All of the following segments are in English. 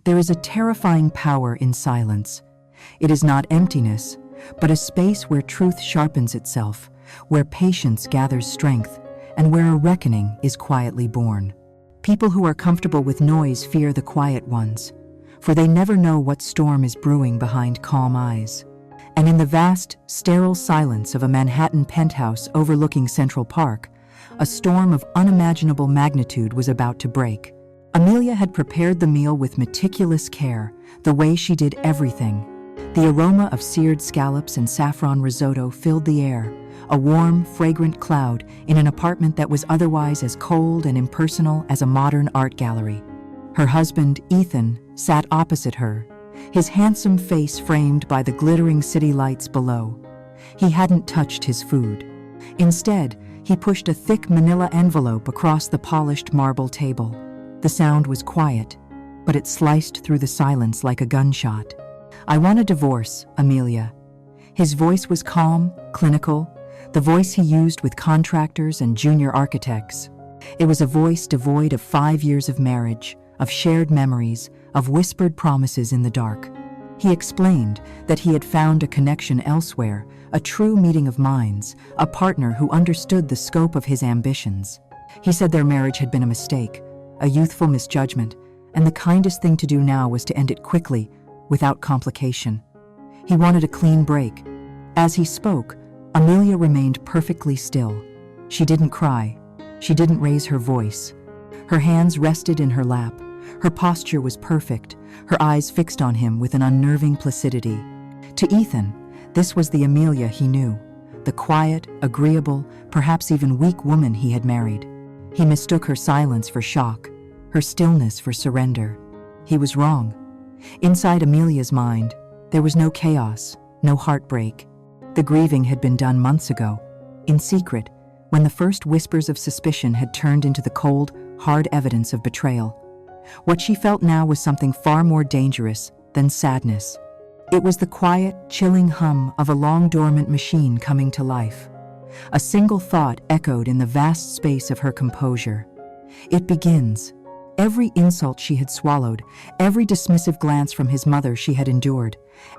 There is a terrifying power in silence. It is not emptiness, but a space where truth sharpens itself, where patience gathers strength, and where a reckoning is quietly born. People who are comfortable with noise fear the quiet ones, for they never know what storm is brewing behind calm eyes. And in the vast, sterile silence of a Manhattan penthouse overlooking Central Park, a storm of unimaginable magnitude was about to break. Amelia had prepared the meal with meticulous care, the way she did everything. The aroma of seared scallops and saffron risotto filled the air, a warm, fragrant cloud in an apartment that was otherwise as cold and impersonal as a modern art gallery. Her husband, Ethan, sat opposite her, his handsome face framed by the glittering city lights below. He hadn't touched his food. Instead, he pushed a thick manila envelope across the polished marble table. The sound was quiet, but it sliced through the silence like a gunshot. "I want a divorce, Amelia." His voice was calm, clinical, the voice he used with contractors and junior architects. It was a voice devoid of 5 years of marriage, of shared memories, of whispered promises in the dark. He explained that he had found a connection elsewhere, a true meeting of minds, a partner who understood the scope of his ambitions. He said their marriage had been a mistake, a youthful misjudgment, and the kindest thing to do now was to end it quickly, without complication. He wanted a clean break. As he spoke, Amelia remained perfectly still. She didn't cry. She didn't raise her voice. Her hands rested in her lap. Her posture was perfect, her eyes fixed on him with an unnerving placidity. To Ethan, this was the Amelia he knew, the quiet, agreeable, perhaps even weak woman he had married. He mistook her silence for shock, her stillness for surrender. He was wrong. Inside Amelia's mind, there was no chaos, no heartbreak. The grieving had been done months ago, in secret, when the first whispers of suspicion had turned into the cold, hard evidence of betrayal. What she felt now was something far more dangerous than sadness. It was the quiet, chilling hum of a long-dormant machine coming to life. A single thought echoed in the vast space of her composure. It begins. Every insult she had swallowed, every dismissive glance from his mother she had endured,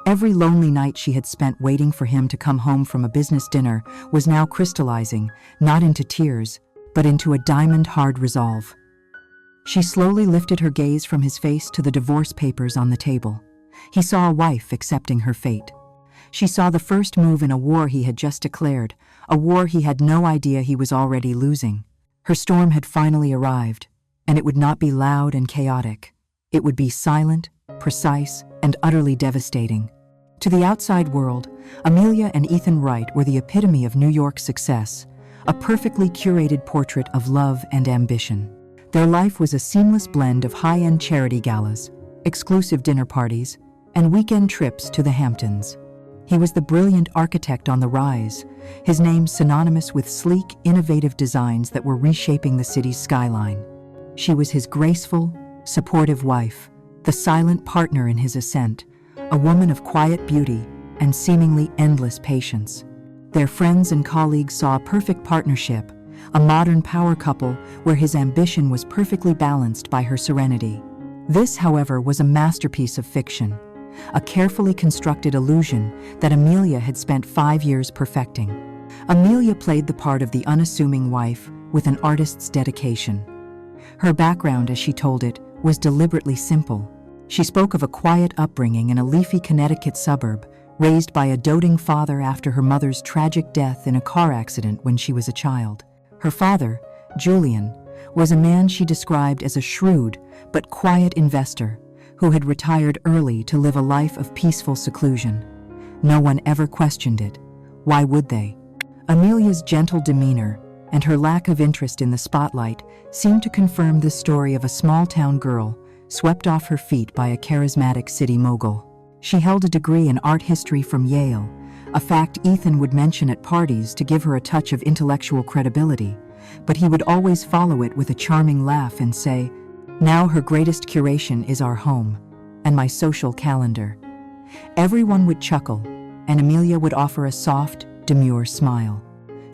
every lonely night she had spent waiting for him to come home from a business dinner was now crystallizing, not into tears, but into a diamond-hard resolve. She slowly lifted her gaze from his face to the divorce papers on the table. He saw a wife accepting her fate. She saw the first move in a war he had just declared, a war he had no idea he was already losing. Her storm had finally arrived, and it would not be loud and chaotic. It would be silent, precise, and utterly devastating. To the outside world, Amelia and Ethan Wright were the epitome of New York success, a perfectly curated portrait of love and ambition. Their life was a seamless blend of high-end charity galas, exclusive dinner parties, and weekend trips to the Hamptons. He was the brilliant architect on the rise, his name synonymous with sleek, innovative designs that were reshaping the city's skyline. She was his graceful, supportive wife, the silent partner in his ascent, a woman of quiet beauty and seemingly endless patience. Their friends and colleagues saw a perfect partnership, a modern power couple where his ambition was perfectly balanced by her serenity. This, however, was a masterpiece of fiction, a carefully constructed illusion that Amelia had spent 5 years perfecting. Amelia played the part of the unassuming wife with an artist's dedication. Her background, as she told it, was deliberately simple. She spoke of a quiet upbringing in a leafy Connecticut suburb, raised by a doting father after her mother's tragic death in a car accident when she was a child. Her father, Julian, was a man she described as a shrewd but quiet investor who had retired early to live a life of peaceful seclusion. No one ever questioned it. Why would they? Amelia's gentle demeanor and her lack of interest in the spotlight seemed to confirm the story of a small-town girl swept off her feet by a charismatic city mogul. She held a degree in art history from Yale, a fact Ethan would mention at parties to give her a touch of intellectual credibility, but he would always follow it with a charming laugh and say, "Now her greatest curation is our home, and my social calendar." Everyone would chuckle, and Amelia would offer a soft, demure smile.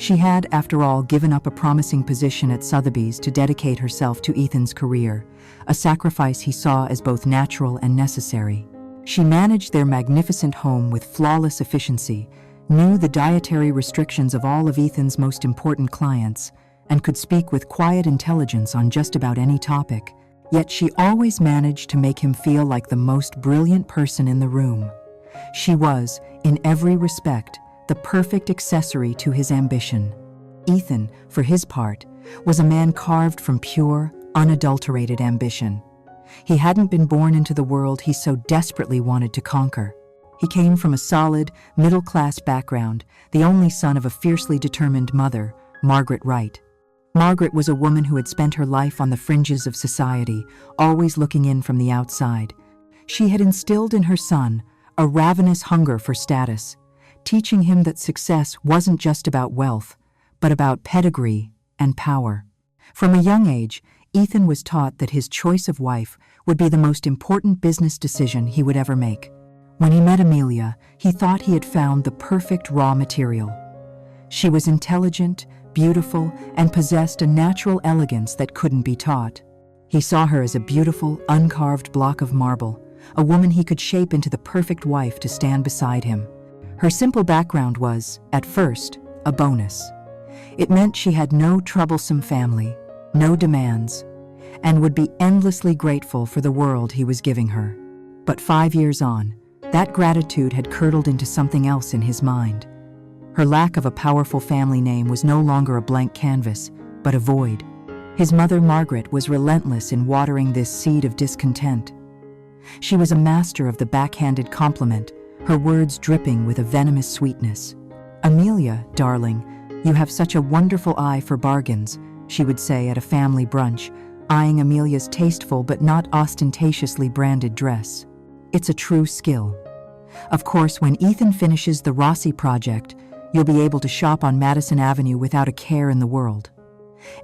She had, after all, given up a promising position at Sotheby's to dedicate herself to Ethan's career, a sacrifice he saw as both natural and necessary. She managed their magnificent home with flawless efficiency, knew the dietary restrictions of all of Ethan's most important clients, and could speak with quiet intelligence on just about any topic. Yet she always managed to make him feel like the most brilliant person in the room. She was, in every respect, the perfect accessory to his ambition. Ethan, for his part, was a man carved from pure, unadulterated ambition. He hadn't been born into the world he so desperately wanted to conquer. He came from a solid, middle-class background, the only son of a fiercely determined mother, Margaret Wright. Margaret was a woman who had spent her life on the fringes of society, always looking in from the outside. She had instilled in her son a ravenous hunger for status, teaching him that success wasn't just about wealth, but about pedigree and power. From a young age, Ethan was taught that his choice of wife would be the most important business decision he would ever make. When he met Amelia, he thought he had found the perfect raw material. She was intelligent, beautiful, and possessed a natural elegance that couldn't be taught. He saw her as a beautiful, uncarved block of marble, a woman he could shape into the perfect wife to stand beside him. Her simple background was, at first, a bonus. It meant she had no troublesome family, no demands, and would be endlessly grateful for the world he was giving her. But 5 years on, that gratitude had curdled into something else in his mind. Her lack of a powerful family name was no longer a blank canvas, but a void. His mother, Margaret, was relentless in watering this seed of discontent. She was a master of the backhanded compliment, her words dripping with a venomous sweetness. "Amelia, darling, you have such a wonderful eye for bargains," she would say at a family brunch, eyeing Amelia's tasteful but not ostentatiously branded dress. "It's a true skill. Of course, when Ethan finishes the Rossi project, you'll be able to shop on Madison Avenue without a care in the world."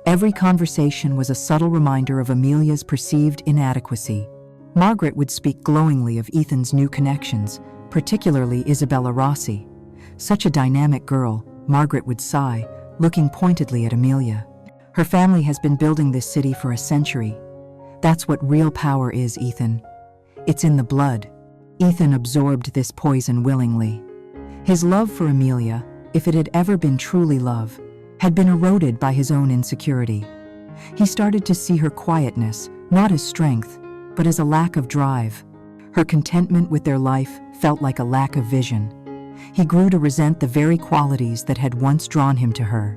Every conversation was a subtle reminder of Amelia's perceived inadequacy. Margaret would speak glowingly of Ethan's new connections, particularly Isabella Rossi. "Such a dynamic girl," Margaret would sigh, looking pointedly at Amelia. "Her family has been building this city for a century. That's what real power is, Ethan. It's in the blood." Ethan absorbed this poison willingly. His love for Amelia, if it had ever been truly love, had been eroded by his own insecurity. He started to see her quietness, not as strength, but as a lack of drive. Her contentment with their life felt like a lack of vision. He grew to resent the very qualities that had once drawn him to her.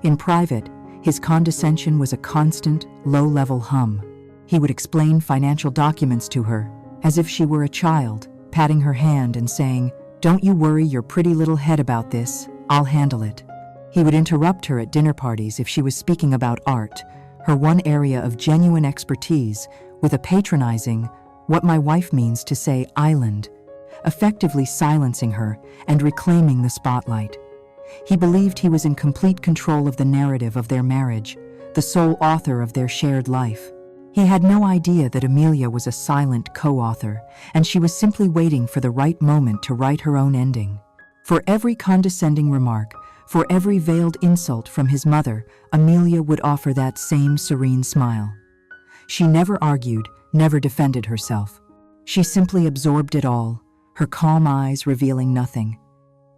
In private, his condescension was a constant, low-level hum. He would explain financial documents to her, as if she were a child, patting her hand and saying, "Don't you worry your pretty little head about this, I'll handle it." He would interrupt her at dinner parties if she was speaking about art, her one area of genuine expertise, with a patronizing, "What my wife means to say island," effectively silencing her and reclaiming the spotlight. He believed he was in complete control of the narrative of their marriage, the sole author of their shared life. He had no idea that Amelia was a silent co-author, and she was simply waiting for the right moment to write her own ending. For every condescending remark, for every veiled insult from his mother, Amelia would offer that same serene smile. She never argued, never defended herself. She simply absorbed it all, her calm eyes revealing nothing.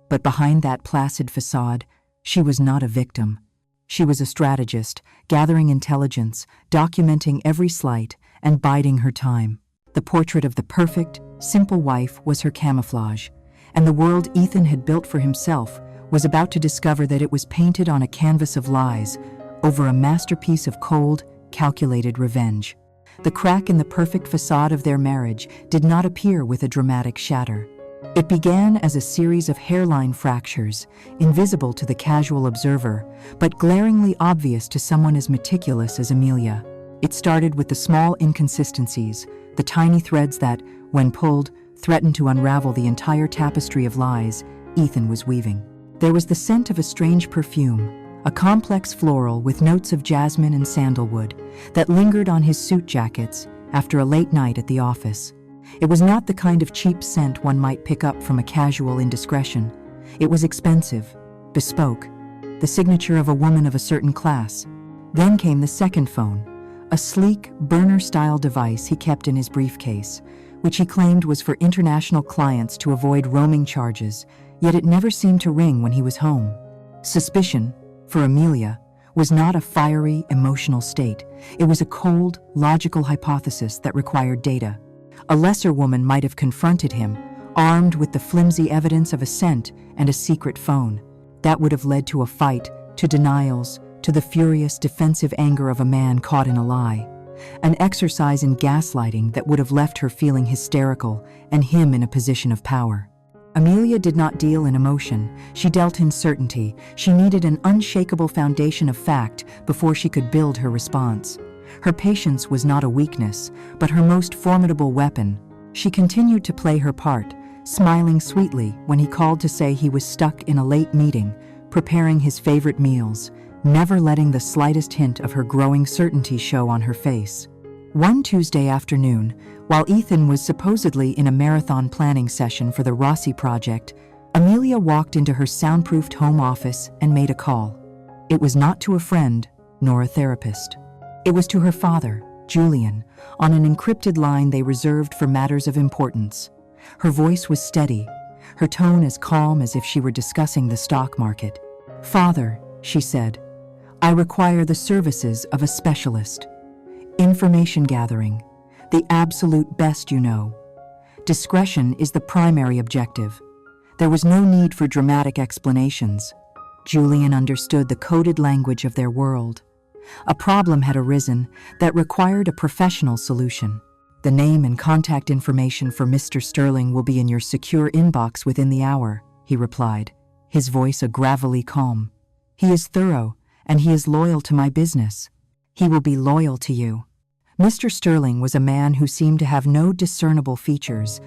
But behind that placid facade, she was not a victim. She was a strategist, gathering intelligence, documenting every slight, and biding her time. The portrait of the perfect, simple wife was her camouflage, and the world Ethan had built for himself was about to discover that it was painted on a canvas of lies over a masterpiece of cold, calculated revenge. The crack in the perfect facade of their marriage did not appear with a dramatic shatter. It began as a series of hairline fractures, invisible to the casual observer, but glaringly obvious to someone as meticulous as Amelia. It started with the small inconsistencies, the tiny threads that, when pulled, threatened to unravel the entire tapestry of lies Ethan was weaving. There was the scent of a strange perfume, a complex floral with notes of jasmine and sandalwood, that lingered on his suit jackets after a late night at the office. It was not the kind of cheap scent one might pick up from a casual indiscretion. It was expensive, bespoke, the signature of a woman of a certain class. Then came the second phone, a sleek, burner-style device he kept in his briefcase, which he claimed was for international clients to avoid roaming charges, yet it never seemed to ring when he was home. Suspicion, for Amelia, was not a fiery, emotional state. It was a cold, logical hypothesis that required data. A lesser woman might have confronted him, armed with the flimsy evidence of a scent and a secret phone. That would have led to a fight, to denials, to the furious, defensive anger of a man caught in a lie. An exercise in gaslighting that would have left her feeling hysterical and him in a position of power. Amelia did not deal in emotion. She dealt in certainty. She needed an unshakable foundation of fact before she could build her response. Her patience was not a weakness, but her most formidable weapon. She continued to play her part, smiling sweetly when he called to say he was stuck in a late meeting, preparing his favorite meals, never letting the slightest hint of her growing certainty show on her face. One Tuesday afternoon, while Ethan was supposedly in a marathon planning session for the Rossi project, Amelia walked into her soundproofed home office and made a call. It was not to a friend, nor a therapist. It was to her father, Julian, on an encrypted line they reserved for matters of importance. Her voice was steady, her tone as calm as if she were discussing the stock market. "Father," she said, "I require the services of a specialist. Information gathering, the absolute best you know. Discretion is the primary objective." There was no need for dramatic explanations. Julian understood the coded language of their world. A problem had arisen that required a professional solution. "The name and contact information for Mr. Sterling will be in your secure inbox within the hour," he replied, his voice a gravelly calm. "He is thorough, and he is loyal to my business. He will be loyal to you." Mr. Sterling was a man who seemed to have no discernible features,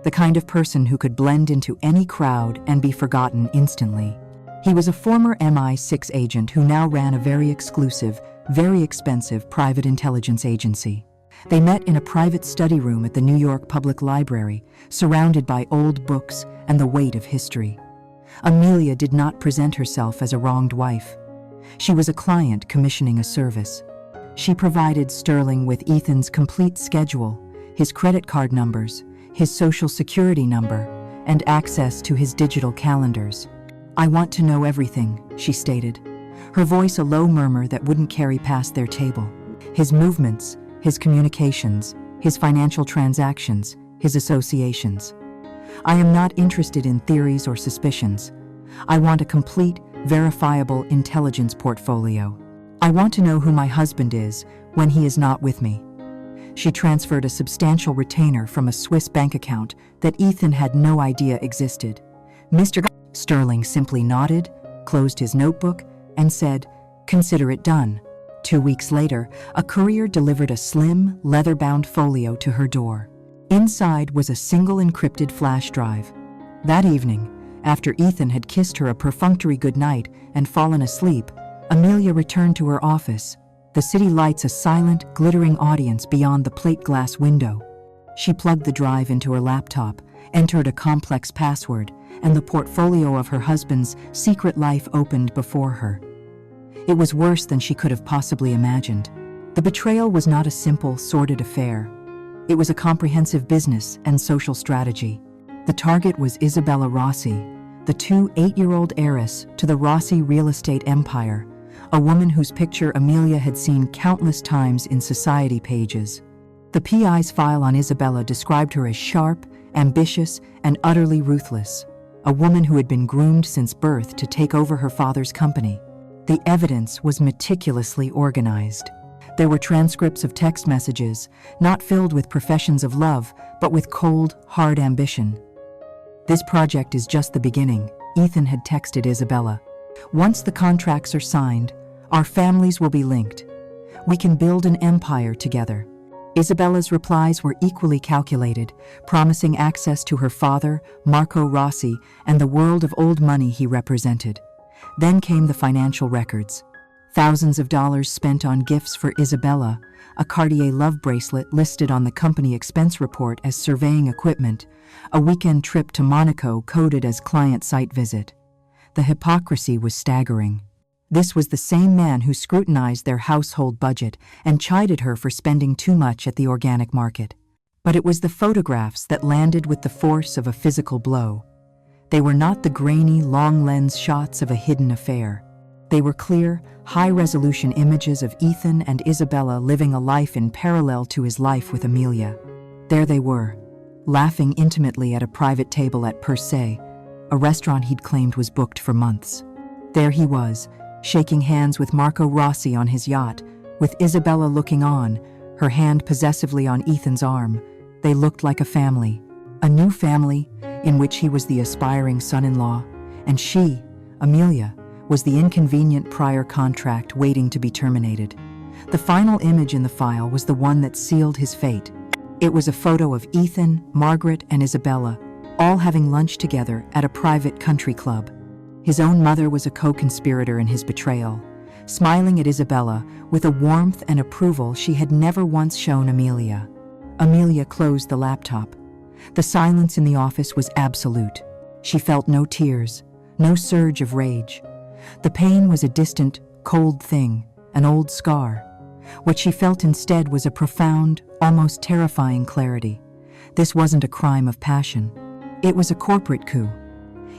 the kind of person who could blend into any crowd and be forgotten instantly. He was a former MI6 agent who now ran a very exclusive, very expensive private intelligence agency. They met in a private study room at the New York Public Library, surrounded by old books and the weight of history. Amelia did not present herself as a wronged wife. She was a client commissioning a service. She provided Sterling with Ethan's complete schedule, his credit card numbers, his social security number, and access to his digital calendars. "I want to know everything," she stated, her voice a low murmur that wouldn't carry past their table. His movements, his communications, his financial transactions, his associations. "I am not interested in theories or suspicions. I want a complete, verifiable intelligence portfolio. I want to know who my husband is when he is not with me." She transferred a substantial retainer from a Swiss bank account that Ethan had no idea existed. Mr. Sterling simply nodded, closed his notebook, and said, "Consider it done." 2 weeks later, a courier delivered a slim, leather-bound folio to her door. Inside was a single encrypted flash drive. That evening, after Ethan had kissed her a perfunctory goodnight and fallen asleep, Amelia returned to her office, the city lights a silent, glittering audience beyond the plate glass window. She plugged the drive into her laptop, entered a complex password, and the portfolio of her husband's secret life opened before her. It was worse than she could have possibly imagined. The betrayal was not a simple, sordid affair. It was a comprehensive business and social strategy. The target was Isabella Rossi, the 8-year-old heiress to the Rossi real estate empire, a woman whose picture Amelia had seen countless times in society pages. The PI's file on Isabella described her as sharp, ambitious, and utterly ruthless, a woman who had been groomed since birth to take over her father's company. The evidence was meticulously organized. There were transcripts of text messages, not filled with professions of love, but with cold, hard ambition. "This project is just the beginning," Ethan had texted Isabella. "Once the contracts are signed, our families will be linked. We can build an empire together." Isabella's replies were equally calculated, promising access to her father, Marco Rossi, and the world of old money he represented. Then came the financial records. Thousands of dollars spent on gifts for Isabella, a Cartier love bracelet listed on the company expense report as surveying equipment, a weekend trip to Monaco coded as client site visit. The hypocrisy was staggering. This was the same man who scrutinized their household budget and chided her for spending too much at the organic market. But it was the photographs that landed with the force of a physical blow. They were not the grainy, long-lens shots of a hidden affair. They were clear, high-resolution images of Ethan and Isabella living a life in parallel to his life with Amelia. There they were, laughing intimately at a private table at Per Se, a restaurant he'd claimed was booked for months. There he was, shaking hands with Marco Rossi on his yacht, with Isabella looking on, her hand possessively on Ethan's arm. They looked like a family, a new family in which he was the aspiring son-in-law, and she, Amelia, was the inconvenient prior contract waiting to be terminated. The final image in the file was the one that sealed his fate. It was a photo of Ethan, Margaret, and Isabella, all having lunch together at a private country club. His own mother was a co-conspirator in his betrayal, smiling at Isabella with a warmth and approval she had never once shown Amelia. Amelia closed the laptop. The silence in the office was absolute. She felt no tears, no surge of rage. The pain was a distant, cold thing, an old scar. What she felt instead was a profound, almost terrifying clarity. This wasn't a crime of passion. It was a corporate coup.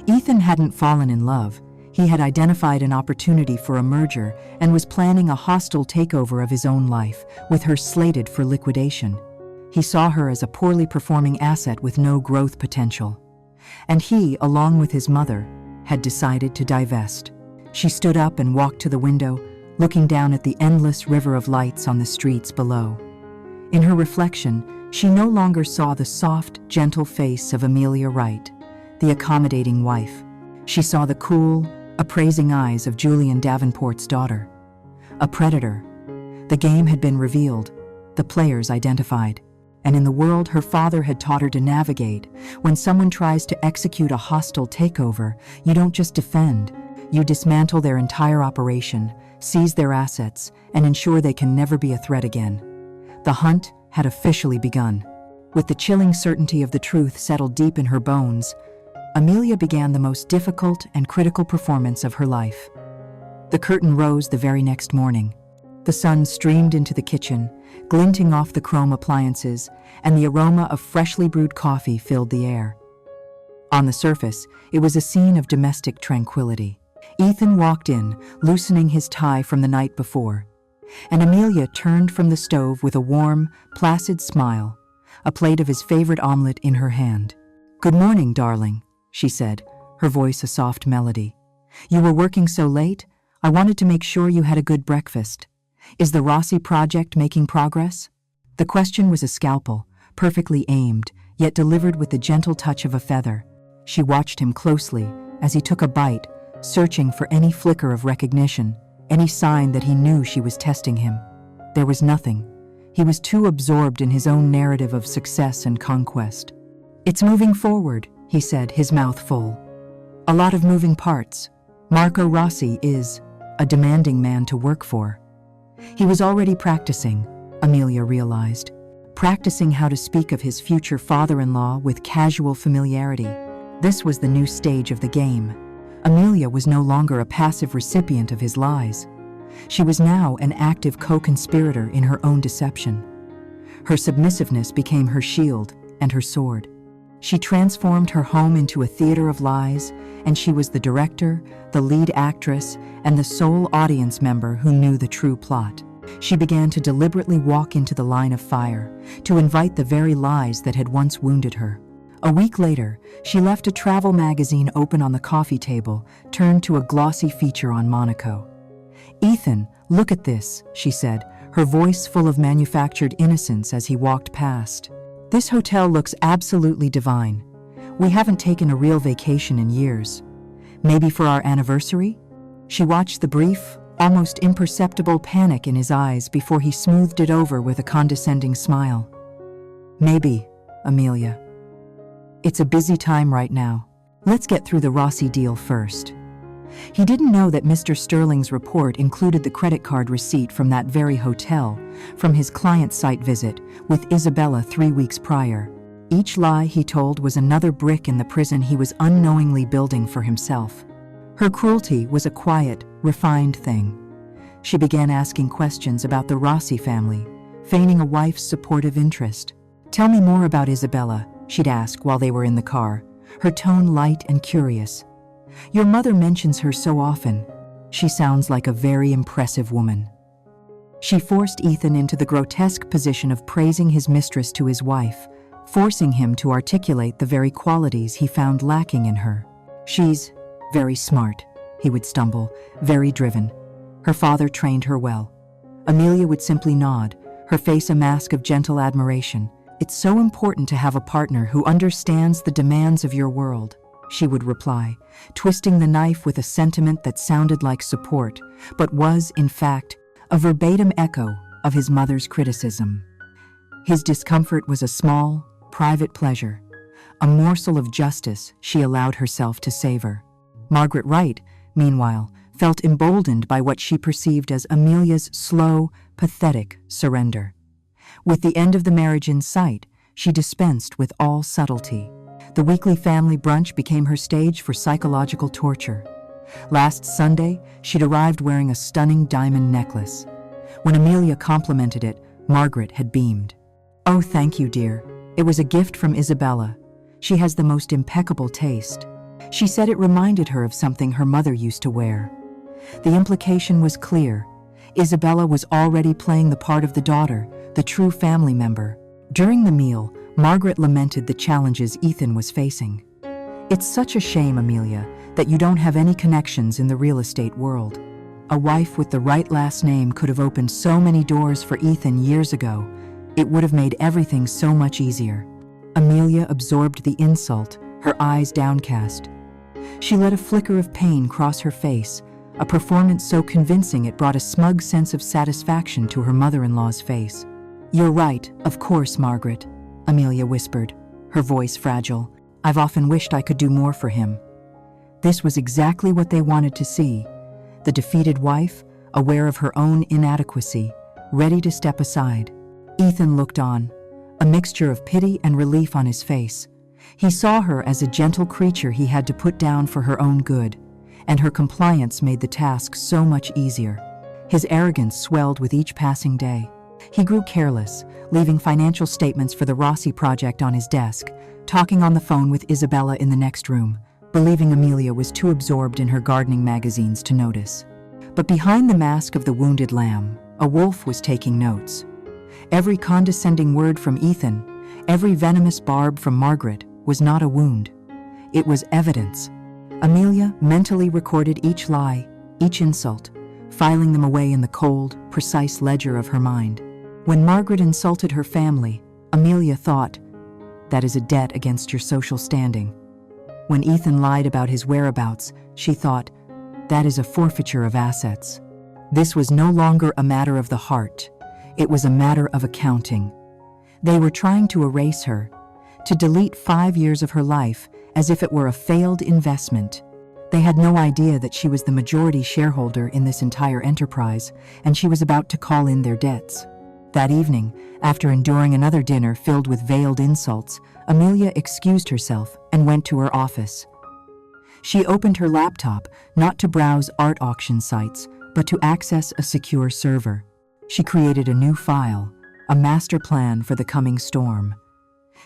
Ethan hadn't fallen in love. He had identified an opportunity for a merger and was planning a hostile takeover of his own life, with her slated for liquidation. He saw her as a poorly performing asset with no growth potential. And he, along with his mother, had decided to divest. She stood up and walked to the window, looking down at the endless river of lights on the streets below. In her reflection, she no longer saw the soft, gentle face of Amelia Wright, the accommodating wife. She saw the cool, appraising eyes of Julian Davenport's daughter. A predator. The game had been revealed, the players identified. And in the world her father had taught her to navigate, when someone tries to execute a hostile takeover, you don't just defend. You dismantle their entire operation, seize their assets, and ensure they can never be a threat again. The hunt had officially begun. With the chilling certainty of the truth settled deep in her bones, Amelia began the most difficult and critical performance of her life. The curtain rose the very next morning. The sun streamed into the kitchen, glinting off the chrome appliances, and the aroma of freshly brewed coffee filled the air. On the surface, it was a scene of domestic tranquility. Ethan walked in, loosening his tie from the night before, and Amelia turned from the stove with a warm, placid smile, a plate of his favorite omelet in her hand. "Good morning, darling," she said, her voice a soft melody. "You were working so late? I wanted to make sure you had a good breakfast. Is the Rossi project making progress?" The question was a scalpel, perfectly aimed, yet delivered with the gentle touch of a feather. She watched him closely as he took a bite, searching for any flicker of recognition, any sign that he knew she was testing him. There was nothing. He was too absorbed in his own narrative of success and conquest. "It's moving forward," he said, his mouth full. "A lot of moving parts. Marco Rossi is a demanding man to work for." He was already practicing, Amelia realized, practicing how to speak of his future father-in-law with casual familiarity. This was the new stage of the game. Amelia was no longer a passive recipient of his lies. She was now an active co-conspirator in her own deception. Her submissiveness became her shield and her sword. She transformed her home into a theater of lies, and she was the director, the lead actress, and the sole audience member who knew the true plot. She began to deliberately walk into the line of fire, to invite the very lies that had once wounded her. A week later, she left a travel magazine open on the coffee table, turned to a glossy feature on Monaco. "Ethan, look at this," she said, her voice full of manufactured innocence as he walked past. "This hotel looks absolutely divine. We haven't taken a real vacation in years. Maybe for our anniversary?" She watched the brief, almost imperceptible panic in his eyes before he smoothed it over with a condescending smile. "Maybe, Amelia. It's a busy time right now. Let's get through the Rossi deal first." He didn't know that Mr. Sterling's report included the credit card receipt from that very hotel, from his client's site visit with Isabella 3 weeks prior. Each lie he told was another brick in the prison he was unknowingly building for himself. Her cruelty was a quiet, refined thing. She began asking questions about the Rossi family, feigning a wife's supportive interest. "Tell me more about Isabella," she'd ask while they were in the car, her tone light and curious. "Your mother mentions her so often. She sounds like a very impressive woman." She forced Ethan into the grotesque position of praising his mistress to his wife, forcing him to articulate the very qualities he found lacking in her. "She's very smart," he would stumble, "very driven. Her father trained her well." Amelia would simply nod, her face a mask of gentle admiration. "It's so important to have a partner who understands the demands of your world," she would reply, twisting the knife with a sentiment that sounded like support, but was, in fact, a verbatim echo of his mother's criticism. His discomfort was a small, private pleasure, a morsel of justice she allowed herself to savor. Margaret Wright, meanwhile, felt emboldened by what she perceived as Amelia's slow, pathetic surrender. With the end of the marriage in sight, she dispensed with all subtlety. The weekly family brunch became her stage for psychological torture. Last Sunday, she'd arrived wearing a stunning diamond necklace. When Amelia complimented it, Margaret had beamed. "Oh, thank you, dear. It was a gift from Isabella. She has the most impeccable taste." She said it reminded her of something her mother used to wear. The implication was clear. Isabella was already playing the part of the daughter, the true family member. During the meal, Margaret lamented the challenges Ethan was facing. "It's such a shame, Amelia, that you don't have any connections in the real estate world. A wife with the right last name could have opened so many doors for Ethan years ago. It would have made everything so much easier." Amelia absorbed the insult, her eyes downcast. She let a flicker of pain cross her face, a performance so convincing it brought a smug sense of satisfaction to her mother-in-law's face. "You're right, of course, Margaret," Amelia whispered, her voice fragile. "I've often wished I could do more for him." This was exactly what they wanted to see. The defeated wife, aware of her own inadequacy, ready to step aside. Ethan looked on, a mixture of pity and relief on his face. He saw her as a gentle creature he had to put down for her own good, and her compliance made the task so much easier. His arrogance swelled with each passing day. He grew careless, leaving financial statements for the Rossi project on his desk, talking on the phone with Isabella in the next room, believing Amelia was too absorbed in her gardening magazines to notice. But behind the mask of the wounded lamb, a wolf was taking notes. Every condescending word from Ethan, every venomous barb from Margaret, was not a wound. It was evidence. Amelia mentally recorded each lie, each insult, filing them away in the cold, precise ledger of her mind. When Margaret insulted her family, Amelia thought, "That is a debt against your social standing." When Ethan lied about his whereabouts, she thought, "That is a forfeiture of assets." This was no longer a matter of the heart. It was a matter of accounting. They were trying to erase her, to delete 5 years of her life as if it were a failed investment. They had no idea that she was the majority shareholder in this entire enterprise, and she was about to call in their debts. That evening, after enduring another dinner filled with veiled insults, Amelia excused herself and went to her office. She opened her laptop, not to browse art auction sites, but to access a secure server. She created a new file, a master plan for the coming storm.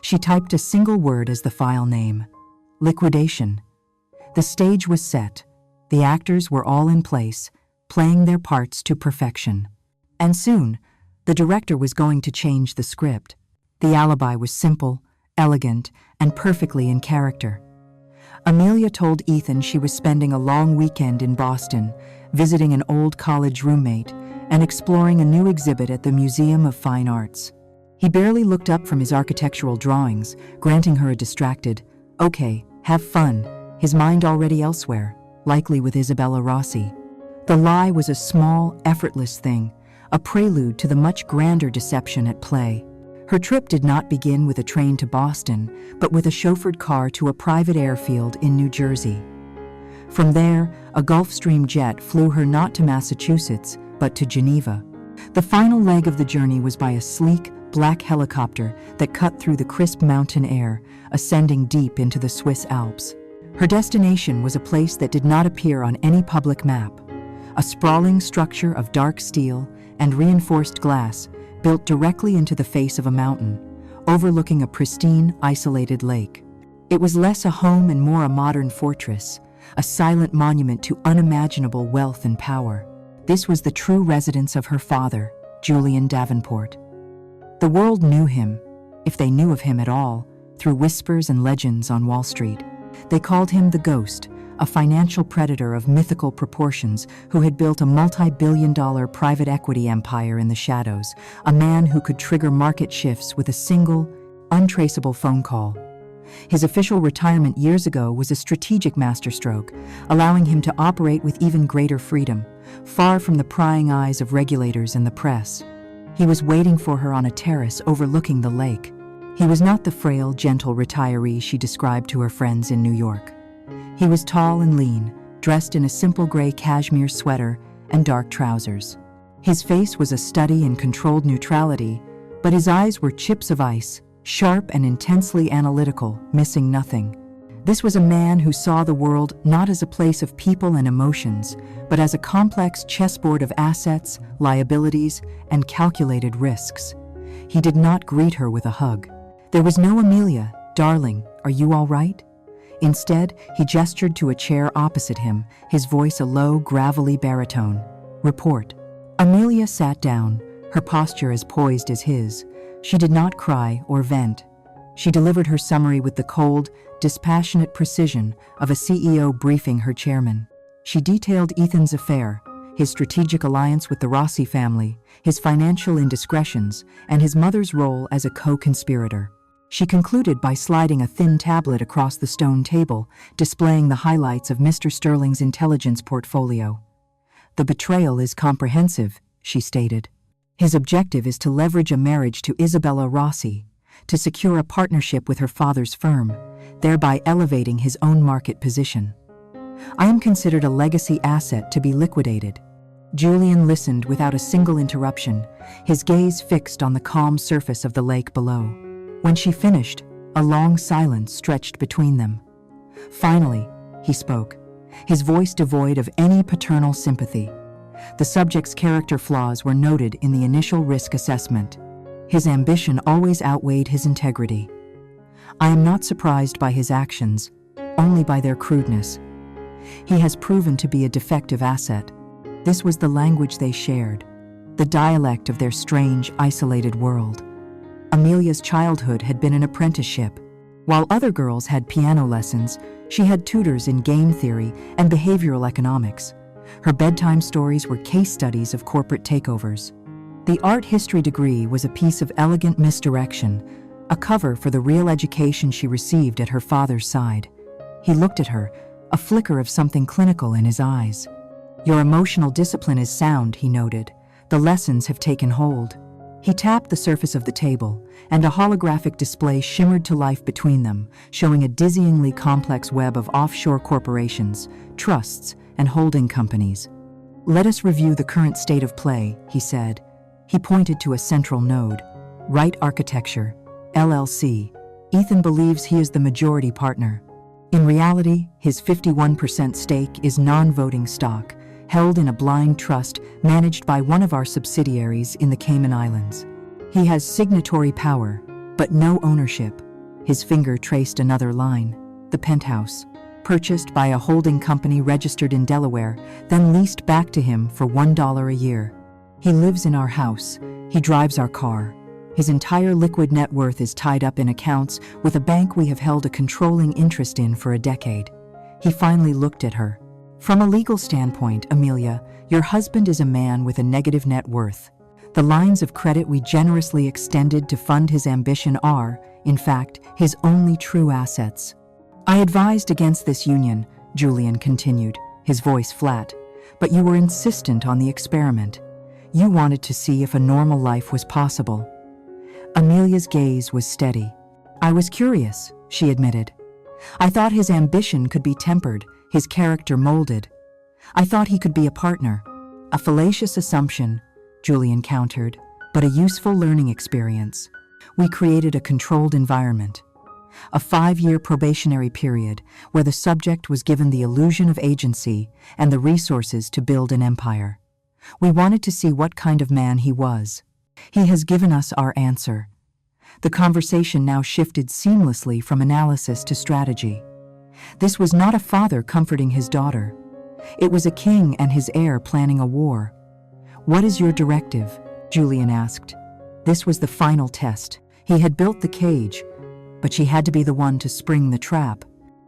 She typed a single word as the file name: liquidation. The stage was set. The actors were all in place, playing their parts to perfection. And soon, the director was going to change the script. The alibi was simple, elegant, and perfectly in character. Amelia told Ethan she was spending a long weekend in Boston, visiting an old college roommate, and exploring a new exhibit at the Museum of Fine Arts. He barely looked up from his architectural drawings, granting her a distracted, "Okay, have fun," his mind already elsewhere, likely with Isabella Rossi. The lie was a small, effortless thing, a prelude to the much grander deception at play. Her trip did not begin with a train to Boston, but with a chauffeured car to a private airfield in New Jersey. From there, a Gulfstream jet flew her not to Massachusetts, but to Geneva. The final leg of the journey was by a sleek, black helicopter that cut through the crisp mountain air, ascending deep into the Swiss Alps. Her destination was a place that did not appear on any public map, a sprawling structure of dark steel and reinforced glass built directly into the face of a mountain, overlooking a pristine, isolated lake. It was less a home and more a modern fortress, a silent monument to unimaginable wealth and power. This was the true residence of her father, Julian Davenport. The world knew him, if they knew of him at all, through whispers and legends on Wall Street. They called him the Ghost, a financial predator of mythical proportions who had built a multi-billion-dollar private equity empire in the shadows, a man who could trigger market shifts with a single, untraceable phone call. His official retirement years ago was a strategic masterstroke, allowing him to operate with even greater freedom, far from the prying eyes of regulators and the press. He was waiting for her on a terrace overlooking the lake. He was not the frail, gentle retiree she described to her friends in New York. He was tall and lean, dressed in a simple gray cashmere sweater and dark trousers. His face was a study in controlled neutrality, but his eyes were chips of ice, sharp and intensely analytical, missing nothing. This was a man who saw the world not as a place of people and emotions, but as a complex chessboard of assets, liabilities, and calculated risks. He did not greet her with a hug. There was no "Amelia, darling, are you all right?" Instead, he gestured to a chair opposite him, his voice a low, gravelly baritone. "Report." Amelia sat down, her posture as poised as his. She did not cry or vent. She delivered her summary with the cold, dispassionate precision of a CEO briefing her chairman. She detailed Ethan's affair, his strategic alliance with the Rossi family, his financial indiscretions, and his mother's role as a co-conspirator. She concluded by sliding a thin tablet across the stone table, displaying the highlights of Mr. Sterling's intelligence portfolio. "The betrayal is comprehensive," she stated. "His objective is to leverage a marriage to Isabella Rossi, to secure a partnership with her father's firm, thereby elevating his own market position. I am considered a legacy asset to be liquidated." Julian listened without a single interruption, his gaze fixed on the calm surface of the lake below. When she finished, a long silence stretched between them. Finally, he spoke, his voice devoid of any paternal sympathy. The subject's character flaws were noted in the initial risk assessment. His ambition always outweighed his integrity. I am not surprised by his actions, only by their crudeness. He has proven to be a defective asset. This was the language they shared, the dialect of their strange, isolated world. Amelia's childhood had been an apprenticeship. While other girls had piano lessons, she had tutors in game theory and behavioral economics. Her bedtime stories were case studies of corporate takeovers. The art history degree was a piece of elegant misdirection, a cover for the real education she received at her father's side. He looked at her, a flicker of something clinical in his eyes. "Your emotional discipline is sound," he noted. "The lessons have taken hold." He tapped the surface of the table, and a holographic display shimmered to life between them, showing a dizzyingly complex web of offshore corporations, trusts, and holding companies. "Let us review the current state of play," he said. He pointed to a central node. "Wright Architecture, LLC. Ethan believes he is the majority partner. In reality, his 51% stake is non-voting stock, held in a blind trust managed by one of our subsidiaries in the Cayman Islands. He has signatory power, but no ownership." His finger traced another line. "The penthouse, purchased by a holding company registered in Delaware, then leased back to him for $1 a year. He lives in our house. He drives our car. His entire liquid net worth is tied up in accounts with a bank we have held a controlling interest in for a decade." He finally looked at her. "From a legal standpoint, Amelia, your husband is a man with a negative net worth. The lines of credit we generously extended to fund his ambition are, in fact, his only true assets." "I advised against this union," Julian continued, his voice flat, "but you were insistent on the experiment. You wanted to see if a normal life was possible." Amelia's gaze was steady. "I was curious," she admitted. "I thought his ambition could be tempered, his character molded. I thought he could be a partner." "A fallacious assumption," Julian countered, "but a useful learning experience. We created a controlled environment. a 5-year probationary period where the subject was given the illusion of agency and the resources to build an empire. We wanted to see what kind of man he was. He has given us our answer. The conversation now shifted seamlessly from analysis to strategy. This was not a father comforting his daughter. It was a king and his heir planning a war. "What is your directive?" Julian asked. This was the final test. He had built the cage, but she had to be the one to spring the trap.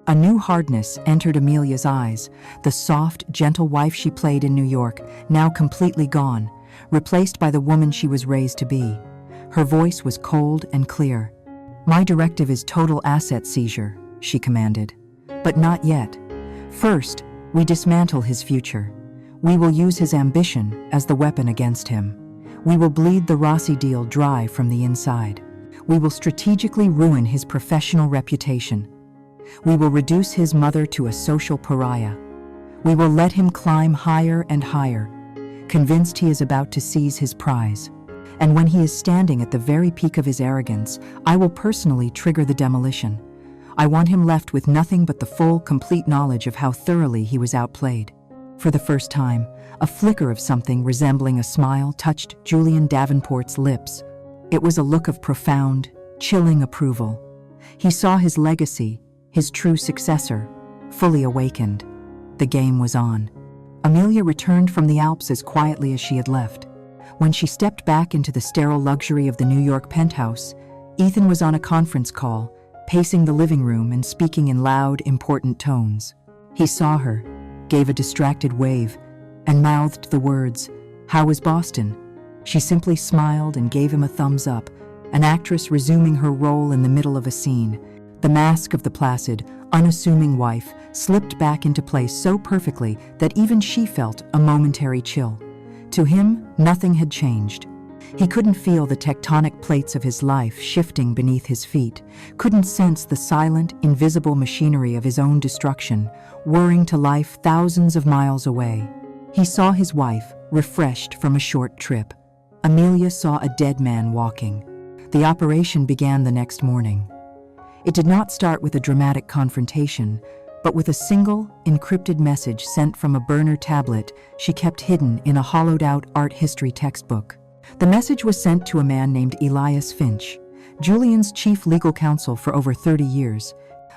A new hardness entered Amelia's eyes, the soft, gentle wife she played in New York, now completely gone, replaced by the woman she was raised to be. Her voice was cold and clear. "My directive is total asset seizure," she commanded. "But not yet. First, we dismantle his future. We will use his ambition as the weapon against him. We will bleed the Rossi deal dry from the inside. We will strategically ruin his professional reputation. We will reduce his mother to a social pariah. We will let him climb higher and higher, convinced he is about to seize his prize. And when he is standing at the very peak of his arrogance, I will personally trigger the demolition. I want him left with nothing but the full, complete knowledge of how thoroughly he was outplayed." For the first time, a flicker of something resembling a smile touched Julian Davenport's lips. It was a look of profound, chilling approval. He saw his legacy, his true successor, fully awakened. The game was on. Amelia returned from the Alps as quietly as she had left. When she stepped back into the sterile luxury of the New York penthouse, Ethan was on a conference call, pacing the living room and speaking in loud, important tones. He saw her, gave a distracted wave, and mouthed the words, "How was Boston?" She simply smiled and gave him a thumbs up, an actress resuming her role in the middle of a scene. The mask of the placid, unassuming wife slipped back into place so perfectly that even she felt a momentary chill. To him, nothing had changed. He couldn't feel the tectonic plates of his life shifting beneath his feet, couldn't sense the silent, invisible machinery of his own destruction, whirring to life thousands of miles away. He saw his wife, refreshed from a short trip. Amelia saw a dead man walking. The operation began the next morning. It did not start with a dramatic confrontation, but with a single, encrypted message sent from a burner tablet she kept hidden in a hollowed-out art history textbook. The message was sent to a man named Elias Finch, Julian's chief legal counsel for over 30 years,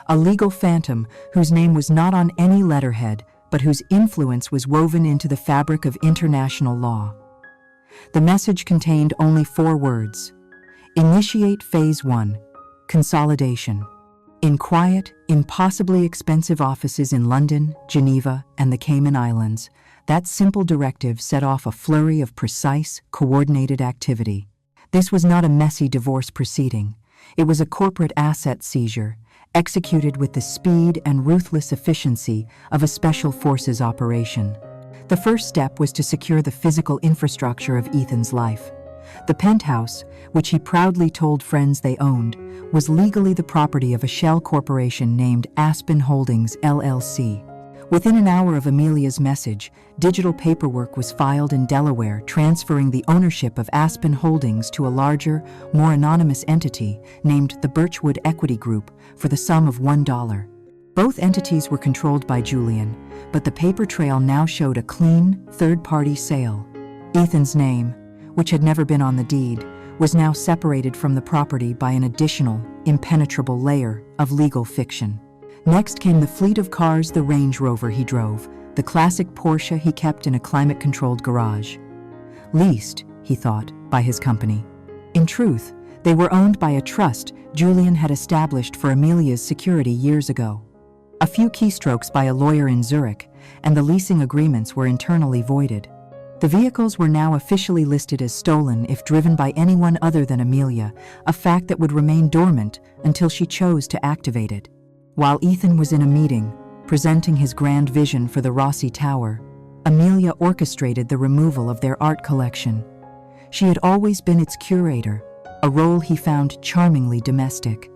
a legal phantom whose name was not on any letterhead, but whose influence was woven into the fabric of international law. The message contained only 4 words: "Initiate Phase 1, Consolidation." In quiet, impossibly expensive offices in London, Geneva, and the Cayman Islands, that simple directive set off a flurry of precise, coordinated activity. This was not a messy divorce proceeding. It was a corporate asset seizure, executed with the speed and ruthless efficiency of a special forces operation. The first step was to secure the physical infrastructure of Ethan's life. The penthouse, which he proudly told friends they owned, was legally the property of a shell corporation named Aspen Holdings, LLC. Within an hour of Amelia's message, digital paperwork was filed in Delaware transferring the ownership of Aspen Holdings to a larger, more anonymous entity named the Birchwood Equity Group for the sum of $1. Both entities were controlled by Julian, but the paper trail now showed a clean, third-party sale. Ethan's name, which had never been on the deed, was now separated from the property by an additional, impenetrable layer of legal fiction. Next came the fleet of cars, the Range Rover he drove, the classic Porsche he kept in a climate-controlled garage. Leased, he thought, by his company. In truth, they were owned by a trust Julian had established for Amelia's security years ago. A few keystrokes by a lawyer in Zurich, and the leasing agreements were internally voided. The vehicles were now officially listed as stolen if driven by anyone other than Amelia, a fact that would remain dormant until she chose to activate it. While Ethan was in a meeting, presenting his grand vision for the Rossi Tower, Amelia orchestrated the removal of their art collection. She had always been its curator, a role he found charmingly domestic.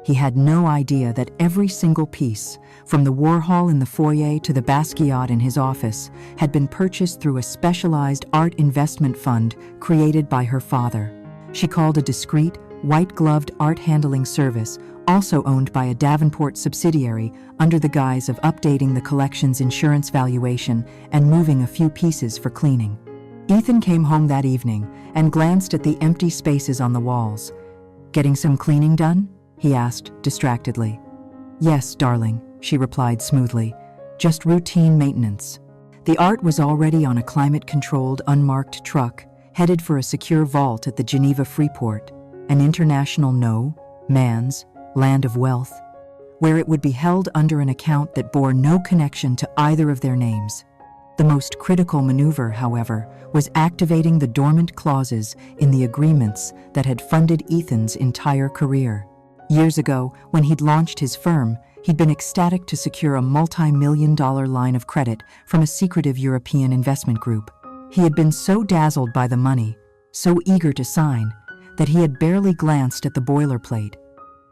He had no idea that every single piece, from the Warhol in the foyer to the Basquiat in his office, had been purchased through a specialized art investment fund created by her father. She called a discreet, white-gloved art handling service, also owned by a Davenport subsidiary, under the guise of updating the collection's insurance valuation and moving a few pieces for cleaning. Ethan came home that evening and glanced at the empty spaces on the walls. "Getting some cleaning done?" he asked distractedly. "Yes, darling," she replied smoothly. "Just routine maintenance." The art was already on a climate-controlled, unmarked truck, headed for a secure vault at the Geneva Freeport, an international no-man's land of wealth, where it would be held under an account that bore no connection to either of their names. The most critical maneuver, however, was activating the dormant clauses in the agreements that had funded Ethan's entire career. Years ago, when he'd launched his firm, he'd been ecstatic to secure a multi-million-dollar line of credit from a secretive European investment group. He had been so dazzled by the money, so eager to sign, that he had barely glanced at the boilerplate.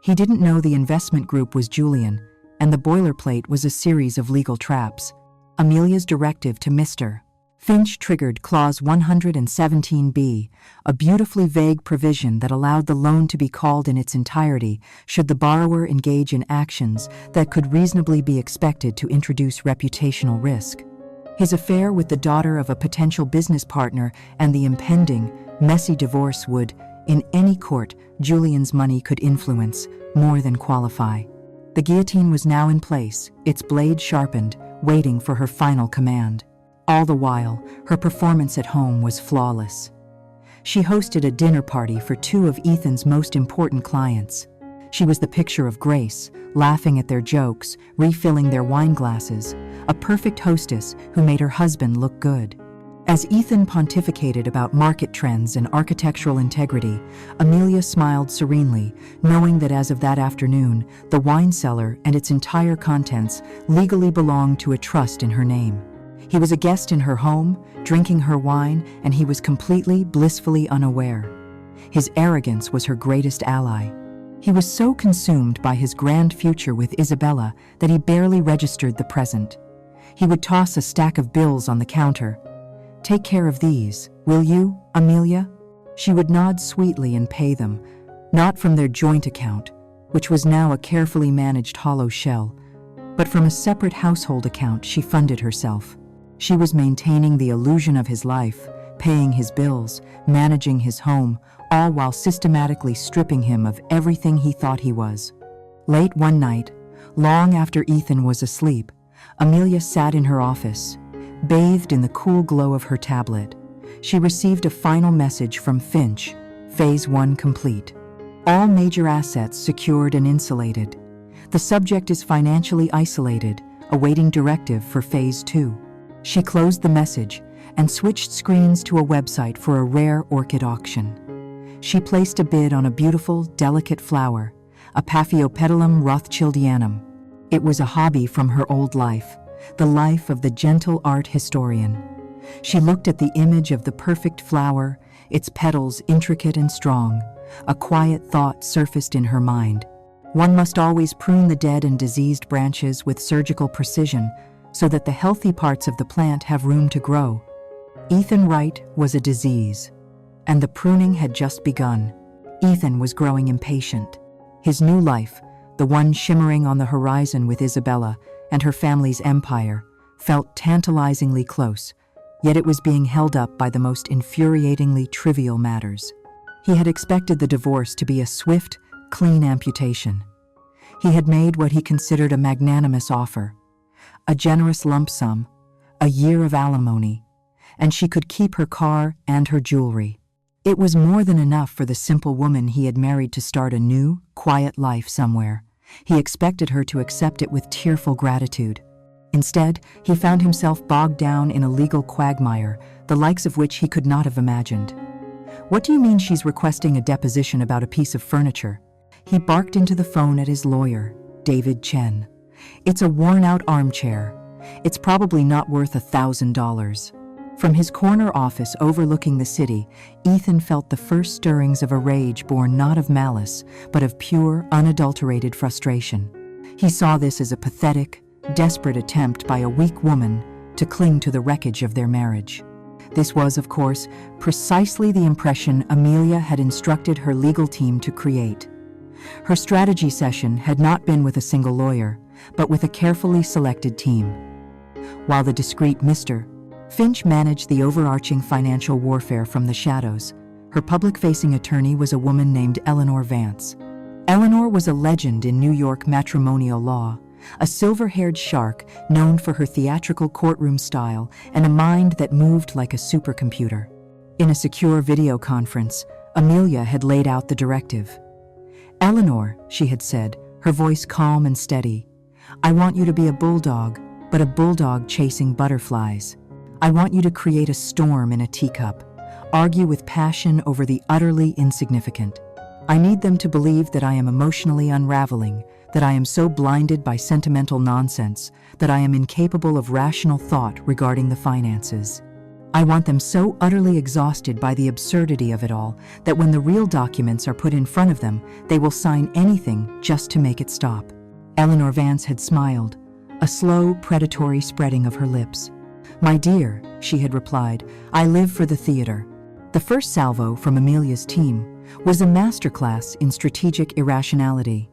He didn't know the investment group was Julian, and the boilerplate was a series of legal traps. Amelia's directive to Mr. Finch triggered Clause 117B, a beautifully vague provision that allowed the loan to be called in its entirety should the borrower engage in actions that could reasonably be expected to introduce reputational risk. His affair with the daughter of a potential business partner and the impending, messy divorce would, in any court, Julian's money could influence, more than qualify. The guillotine was now in place, its blade sharpened, waiting for her final command. All the while, her performance at home was flawless. She hosted a dinner party for two of Ethan's most important clients. She was the picture of grace, laughing at their jokes, refilling their wine glasses, a perfect hostess who made her husband look good. As Ethan pontificated about market trends and architectural integrity, Amelia smiled serenely, knowing that as of that afternoon, the wine cellar and its entire contents legally belonged to a trust in her name. He was a guest in her home, drinking her wine, and he was completely, blissfully unaware. His arrogance was her greatest ally. He was so consumed by his grand future with Isabella that he barely registered the present. He would toss a stack of bills on the counter. "Take care of these, will you, Amelia?" She would nod sweetly and pay them, not from their joint account, which was now a carefully managed hollow shell, but from a separate household account she funded herself. She was maintaining the illusion of his life, paying his bills, managing his home, all while systematically stripping him of everything he thought he was. Late one night, long after Ethan was asleep, Amelia sat in her office, bathed in the cool glow of her tablet. She received a final message from Finch, Phase 1 complete. All major assets secured and insulated. The subject is financially isolated, awaiting directive for Phase 2. She closed the message and switched screens to a website for a rare orchid auction. She placed a bid on a beautiful, delicate flower, a Paphiopedilum rothschildianum. It was a hobby from her old life, the life of the gentle art historian. She looked at the image of the perfect flower, its petals intricate and strong. A quiet thought surfaced in her mind. One must always prune the dead and diseased branches with surgical precision, so that the healthy parts of the plant have room to grow. Ethan Wright was a disease, and the pruning had just begun. Ethan was growing impatient. His new life, the one shimmering on the horizon with Isabella and her family's empire, felt tantalizingly close, yet it was being held up by the most infuriatingly trivial matters. He had expected the divorce to be a swift, clean amputation. He had made what he considered a magnanimous offer, a generous lump sum, a year of alimony, and she could keep her car and her jewelry. It was more than enough for the simple woman he had married to start a new, quiet life somewhere. He expected her to accept it with tearful gratitude. Instead, he found himself bogged down in a legal quagmire, the likes of which he could not have imagined. "What do you mean she's requesting a deposition about a piece of furniture?" He barked into the phone at his lawyer, David Chen. "It's a worn-out armchair. It's probably not worth $1,000. From his corner office overlooking the city, Ethan felt the first stirrings of a rage born not of malice, but of pure, unadulterated frustration. He saw this as a pathetic, desperate attempt by a weak woman to cling to the wreckage of their marriage. This was, of course, precisely the impression Amelia had instructed her legal team to create. Her strategy session had not been with a single lawyer, but with a carefully selected team. While the discreet Mr. Finch managed the overarching financial warfare from the shadows, her public-facing attorney was a woman named Eleanor Vance. Eleanor was a legend in New York matrimonial law, a silver-haired shark known for her theatrical courtroom style and a mind that moved like a supercomputer. In a secure video conference, Amelia had laid out the directive. "Eleanor," she had said, her voice calm and steady, "I want you to be a bulldog, but a bulldog chasing butterflies. I want you to create a storm in a teacup, argue with passion over the utterly insignificant. I need them to believe that I am emotionally unraveling, that I am so blinded by sentimental nonsense, that I am incapable of rational thought regarding the finances. I want them so utterly exhausted by the absurdity of it all that when the real documents are put in front of them, they will sign anything just to make it stop." Eleanor Vance had smiled, a slow, predatory spreading of her lips. "My dear," she had replied, "I live for the theater." The first salvo from Amelia's team was a masterclass in strategic irrationality.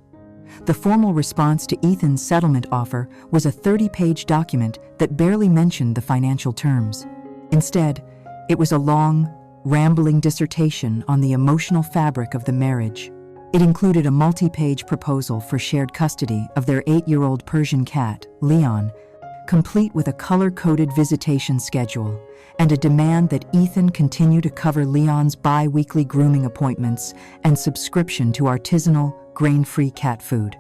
The formal response to Ethan's settlement offer was a 30-page document that barely mentioned the financial terms. Instead, it was a long, rambling dissertation on the emotional fabric of the marriage. It included a multi-page proposal for shared custody of their 8-year-old Persian cat, Leon, complete with a color-coded visitation schedule, and a demand that Ethan continue to cover Leon's bi-weekly grooming appointments and subscription to artisanal, grain-free cat food.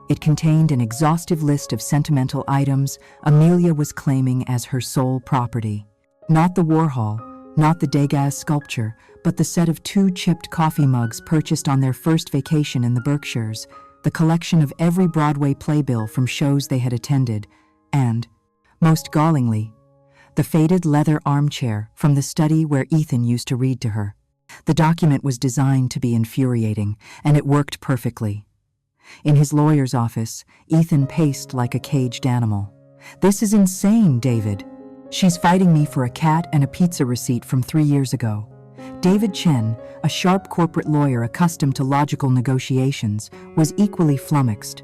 It contained an exhaustive list of sentimental items Amelia was claiming as her sole property. Not the Warhol, not the Degas sculpture, but the set of 2 chipped coffee mugs purchased on their first vacation in the Berkshires, the collection of every Broadway playbill from shows they had attended, and, most gallingly, the faded leather armchair from the study where Ethan used to read to her. The document was designed to be infuriating, and it worked perfectly. In his lawyer's office, Ethan paced like a caged animal. "This is insane, David. She's fighting me for a cat and a pizza receipt from 3 years ago." David Chen, a sharp corporate lawyer accustomed to logical negotiations, was equally flummoxed.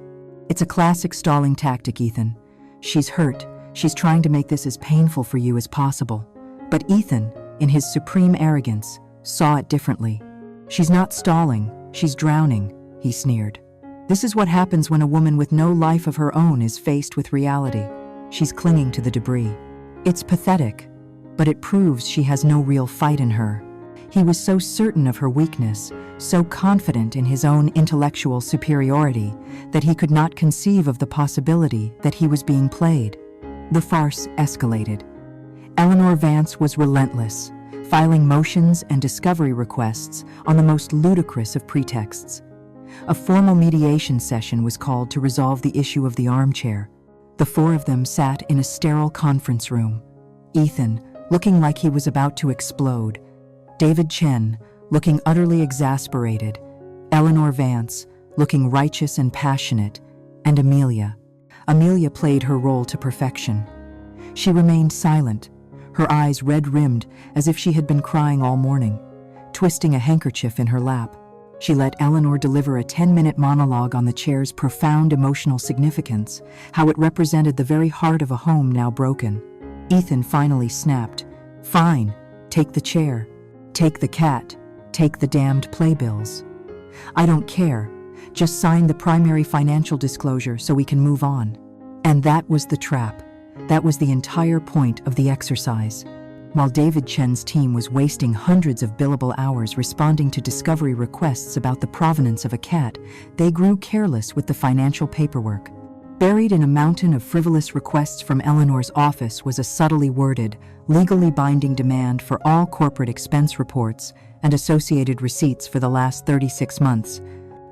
"It's a classic stalling tactic, Ethan. She's hurt. She's trying to make this as painful for you as possible." But Ethan, in his supreme arrogance, saw it differently. "She's not stalling, she's drowning," he sneered. "This is what happens when a woman with no life of her own is faced with reality. She's clinging to the debris. It's pathetic, but it proves she has no real fight in her." He was so certain of her weakness, so confident in his own intellectual superiority, that he could not conceive of the possibility that he was being played. The farce escalated. Eleanor Vance was relentless, filing motions and discovery requests on the most ludicrous of pretexts. A formal mediation session was called to resolve the issue of the armchair. The 4 of them sat in a sterile conference room. Ethan, looking like he was about to explode. David Chen, looking utterly exasperated. Eleanor Vance, looking righteous and passionate. And Amelia. Amelia played her role to perfection. She remained silent, her eyes red-rimmed as if she had been crying all morning, twisting a handkerchief in her lap. She let Eleanor deliver a 10-minute monologue on the chair's profound emotional significance, how it represented the very heart of a home now broken. Ethan finally snapped, "Fine, take the chair. Take the cat. Take the damned playbills. I don't care. Just sign the primary financial disclosure so we can move on." And that was the trap. That was the entire point of the exercise. While David Chen's team was wasting hundreds of billable hours responding to discovery requests about the provenance of a cat, they grew careless with the financial paperwork. Buried in a mountain of frivolous requests from Eleanor's office was a subtly worded, legally binding demand for all corporate expense reports and associated receipts for the last 36 months,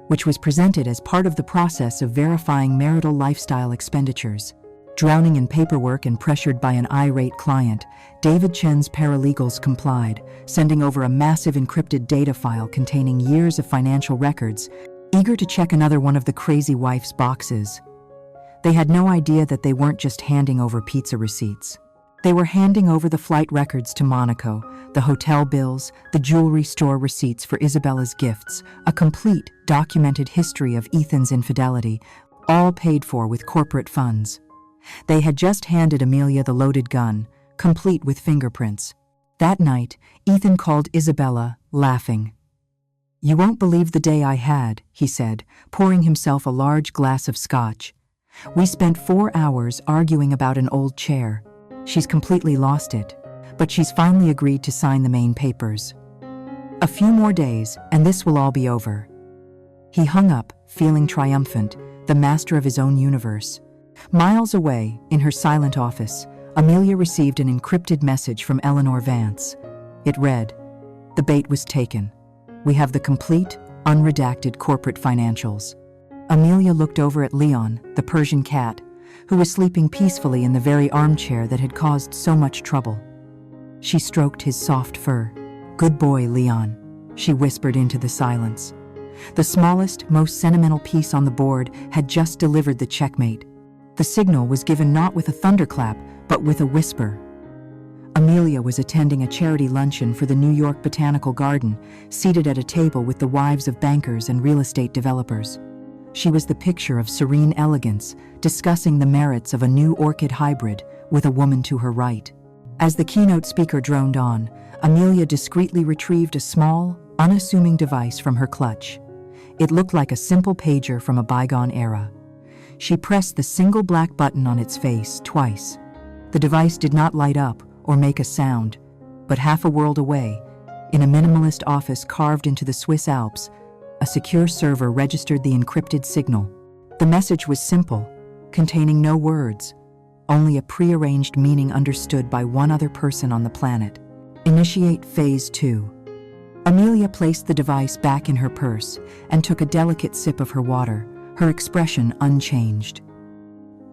which was presented as part of the process of verifying marital lifestyle expenditures. Drowning in paperwork and pressured by an irate client, David Chen's paralegals complied, sending over a massive encrypted data file containing years of financial records, eager to check another one of the crazy wife's boxes. They had no idea that they weren't just handing over pizza receipts. They were handing over the flight records to Monaco, the hotel bills, the jewelry store receipts for Isabella's gifts, a complete, documented history of Ethan's infidelity, all paid for with corporate funds. They had just handed Amelia the loaded gun, complete with fingerprints. That night, Ethan called Isabella, laughing. "You won't believe the day I had," he said, pouring himself a large glass of scotch. "We spent 4 hours arguing about an old chair. She's completely lost it, but she's finally agreed to sign the main papers. A few more days, and this will all be over." He hung up, feeling triumphant, the master of his own universe. Miles away, in her silent office, Amelia received an encrypted message from Eleanor Vance. It read, "The bait was taken. We have the complete, unredacted corporate financials." Amelia looked over at Leon, the Persian cat, who was sleeping peacefully in the very armchair that had caused so much trouble. She stroked his soft fur. "Good boy, Leon," she whispered into the silence. The smallest, most sentimental piece on the board had just delivered the checkmate. The signal was given not with a thunderclap, but with a whisper. Amelia was attending a charity luncheon for the New York Botanical Garden, seated at a table with the wives of bankers and real estate developers. She was the picture of serene elegance, discussing the merits of a new orchid hybrid with a woman to her right. As the keynote speaker droned on, Amelia discreetly retrieved a small, unassuming device from her clutch. It looked like a simple pager from a bygone era. She pressed the single black button on its face twice. The device did not light up or make a sound, but half a world away, in a minimalist office carved into the Swiss Alps, a secure server registered the encrypted signal. The message was simple, containing no words, only a prearranged meaning understood by one other person on the planet. Initiate Phase 2. Amelia placed the device back in her purse and took a delicate sip of her water, her expression unchanged.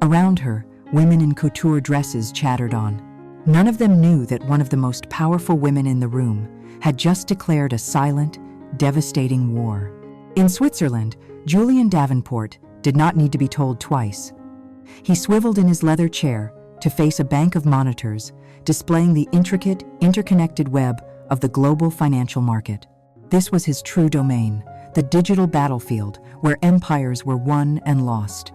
Around her, women in couture dresses chattered on. None of them knew that one of the most powerful women in the room had just declared a silent, devastating war. In Switzerland, Julian Davenport did not need to be told twice. He swiveled in his leather chair to face a bank of monitors, displaying the intricate, interconnected web of the global financial market. This was his true domain, the digital battlefield where empires were won and lost.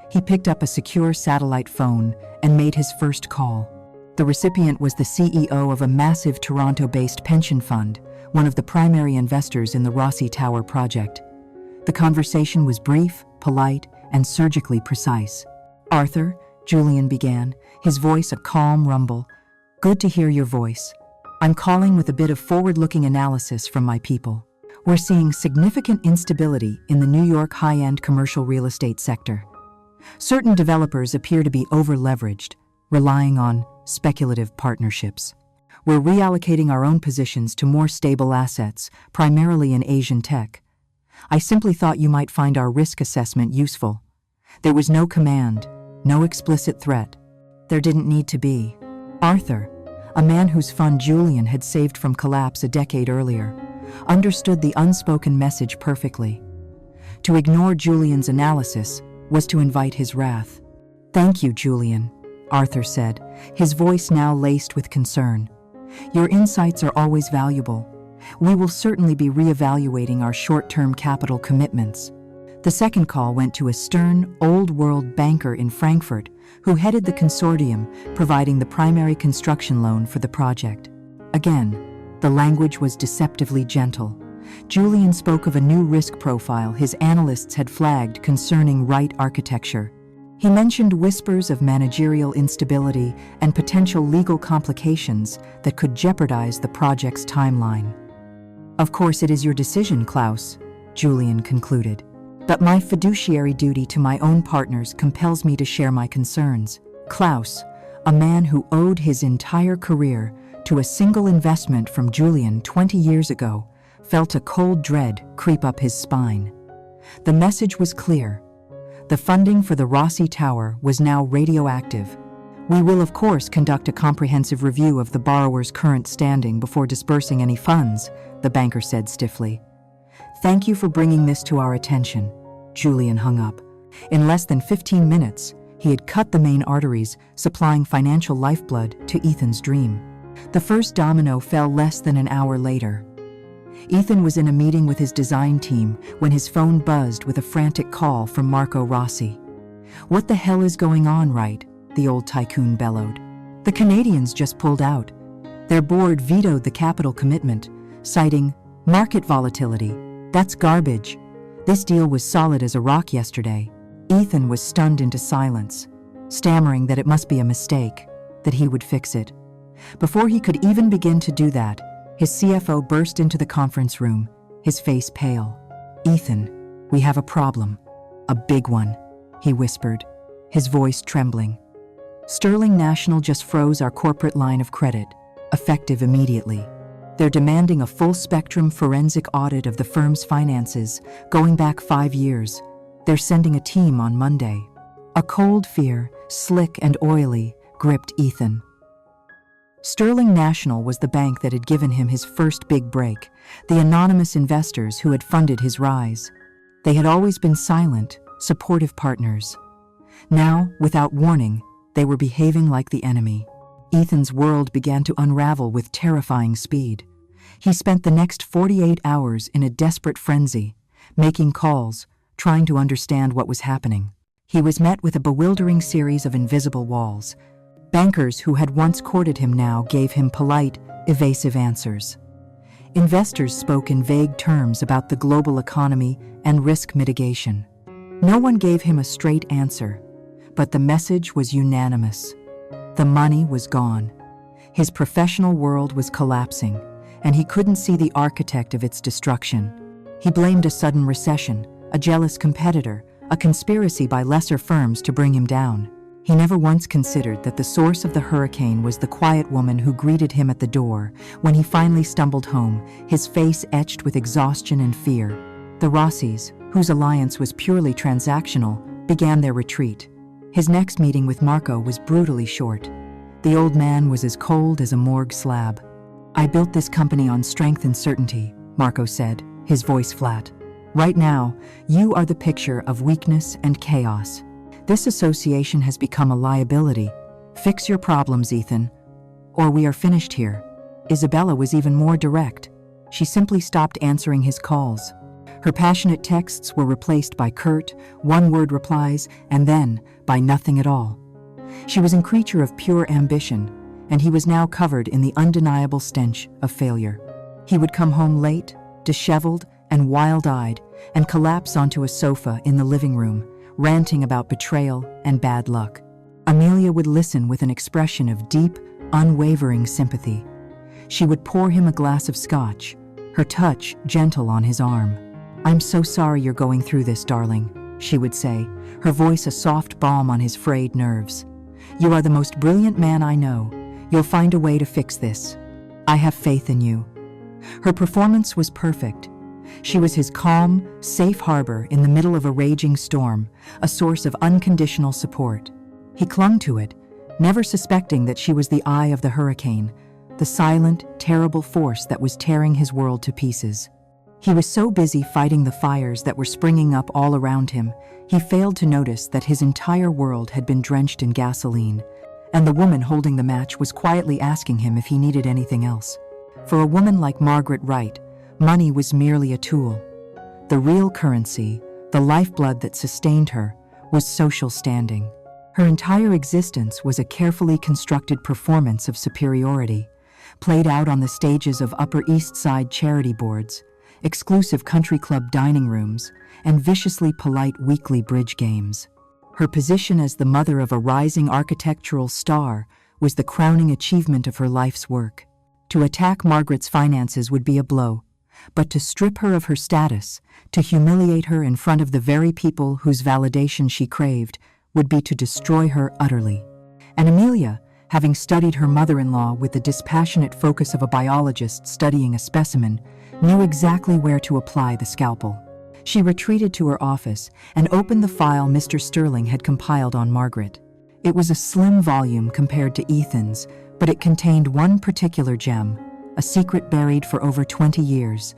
He picked up a secure satellite phone and made his first call. The recipient was the CEO of a massive Toronto-based pension fund, one of the primary investors in the Rossi Tower project. The conversation was brief, polite, and surgically precise. "Arthur," Julian began, his voice a calm rumble. "Good to hear your voice. I'm calling with a bit of forward-looking analysis from my people. We're seeing significant instability in the New York high-end commercial real estate sector. Certain developers appear to be over-leveraged, relying on speculative partnerships. We're reallocating our own positions to more stable assets, primarily in Asian tech. I simply thought you might find our risk assessment useful." There was no command, no explicit threat. There didn't need to be. Arthur, a man whose fund Julian had saved from collapse a decade earlier, understood the unspoken message perfectly. To ignore Julian's analysis was to invite his wrath. "Thank you, Julian," Arthur said, his voice now laced with concern. "Your insights are always valuable. We will certainly be reevaluating our short-term capital commitments." The second call went to a stern, old-world banker in Frankfurt who headed the consortium providing the primary construction loan for the project. Again, the language was deceptively gentle. Julian spoke of a new risk profile his analysts had flagged concerning right architecture. He mentioned whispers of managerial instability and potential legal complications that could jeopardize the project's timeline. "Of course it is your decision, Klaus," Julian concluded. "But my fiduciary duty to my own partners compels me to share my concerns." Klaus, a man who owed his entire career to a single investment from Julian 20 years ago, felt a cold dread creep up his spine. The message was clear. The funding for the Rossi Tower was now radioactive. "We will of course conduct a comprehensive review of the borrower's current standing before disbursing any funds," the banker said stiffly. "Thank you for bringing this to our attention." Julian hung up. In less than 15 minutes, He had cut the main arteries, supplying financial lifeblood to Ethan's dream. The first domino fell less than an hour later. Ethan was in a meeting with his design team when his phone buzzed with a frantic call from Marco Rossi. "What the hell is going on, right?" the old tycoon bellowed. "The Canadians just pulled out. Their board vetoed the capital commitment, citing market volatility. That's garbage. This deal was solid as a rock yesterday." Ethan was stunned into silence, stammering that it must be a mistake, that he would fix it. Before he could even begin to do that, his CFO burst into the conference room, his face pale. "Ethan, we have a problem. A big one," he whispered, his voice trembling. "Sterling National just froze our corporate line of credit, effective immediately. They're demanding a full-spectrum forensic audit of the firm's finances, going back 5 years. They're sending a team on Monday." A cold fear, slick and oily, gripped Ethan. Sterling National was the bank that had given him his first big break, the anonymous investors who had funded his rise. They had always been silent, supportive partners. Now, without warning, they were behaving like the enemy. Ethan's world began to unravel with terrifying speed. He spent the next 48 hours in a desperate frenzy, making calls, trying to understand what was happening. He was met with a bewildering series of invisible walls. Bankers who had once courted him now gave him polite, evasive answers. Investors spoke in vague terms about the global economy and risk mitigation. No one gave him a straight answer, but the message was unanimous. The money was gone. His professional world was collapsing, and he couldn't see the architect of its destruction. He blamed a sudden recession, a jealous competitor, a conspiracy by lesser firms to bring him down. He never once considered that the source of the hurricane was the quiet woman who greeted him at the door when he finally stumbled home, his face etched with exhaustion and fear. The Rossis, whose alliance was purely transactional, began their retreat. His next meeting with Marco was brutally short. The old man was as cold as a morgue slab. "I built this company on strength and certainty," Marco said, his voice flat. "Right now, you are the picture of weakness and chaos. This association has become a liability. Fix your problems, Ethan, or we are finished here." Isabella was even more direct. She simply stopped answering his calls. Her passionate texts were replaced by curt, one-word replies, and then by nothing at all. She was a creature of pure ambition, and he was now covered in the undeniable stench of failure. He would come home late, disheveled and wild-eyed, and collapse onto a sofa in the living room, ranting about betrayal and bad luck. Amelia would listen with an expression of deep, unwavering sympathy. She would pour him a glass of scotch, her touch gentle on his arm. "I'm so sorry you're going through this, darling," she would say, her voice a soft balm on his frayed nerves. "You are the most brilliant man I know. You'll find a way to fix this. I have faith in you." Her performance was perfect. She was his calm, safe harbor in the middle of a raging storm, a source of unconditional support. He clung to it, never suspecting that she was the eye of the hurricane, the silent, terrible force that was tearing his world to pieces. He was so busy fighting the fires that were springing up all around him, he failed to notice that his entire world had been drenched in gasoline, and the woman holding the match was quietly asking him if he needed anything else. For a woman like Margaret Wright, money was merely a tool. The real currency, the lifeblood that sustained her, was social standing. Her entire existence was a carefully constructed performance of superiority, played out on the stages of Upper East Side charity boards, exclusive country club dining rooms, and viciously polite weekly bridge games. Her position as the mother of a rising architectural star was the crowning achievement of her life's work. To attack Margaret's finances would be a blow, but to strip her of her status, to humiliate her in front of the very people whose validation she craved, would be to destroy her utterly. And Amelia, having studied her mother-in-law with the dispassionate focus of a biologist studying a specimen, knew exactly where to apply the scalpel. She retreated to her office and opened the file Mr. Sterling had compiled on Margaret. It was a slim volume compared to Ethan's, but it contained one particular gem, a secret buried for over 20 years,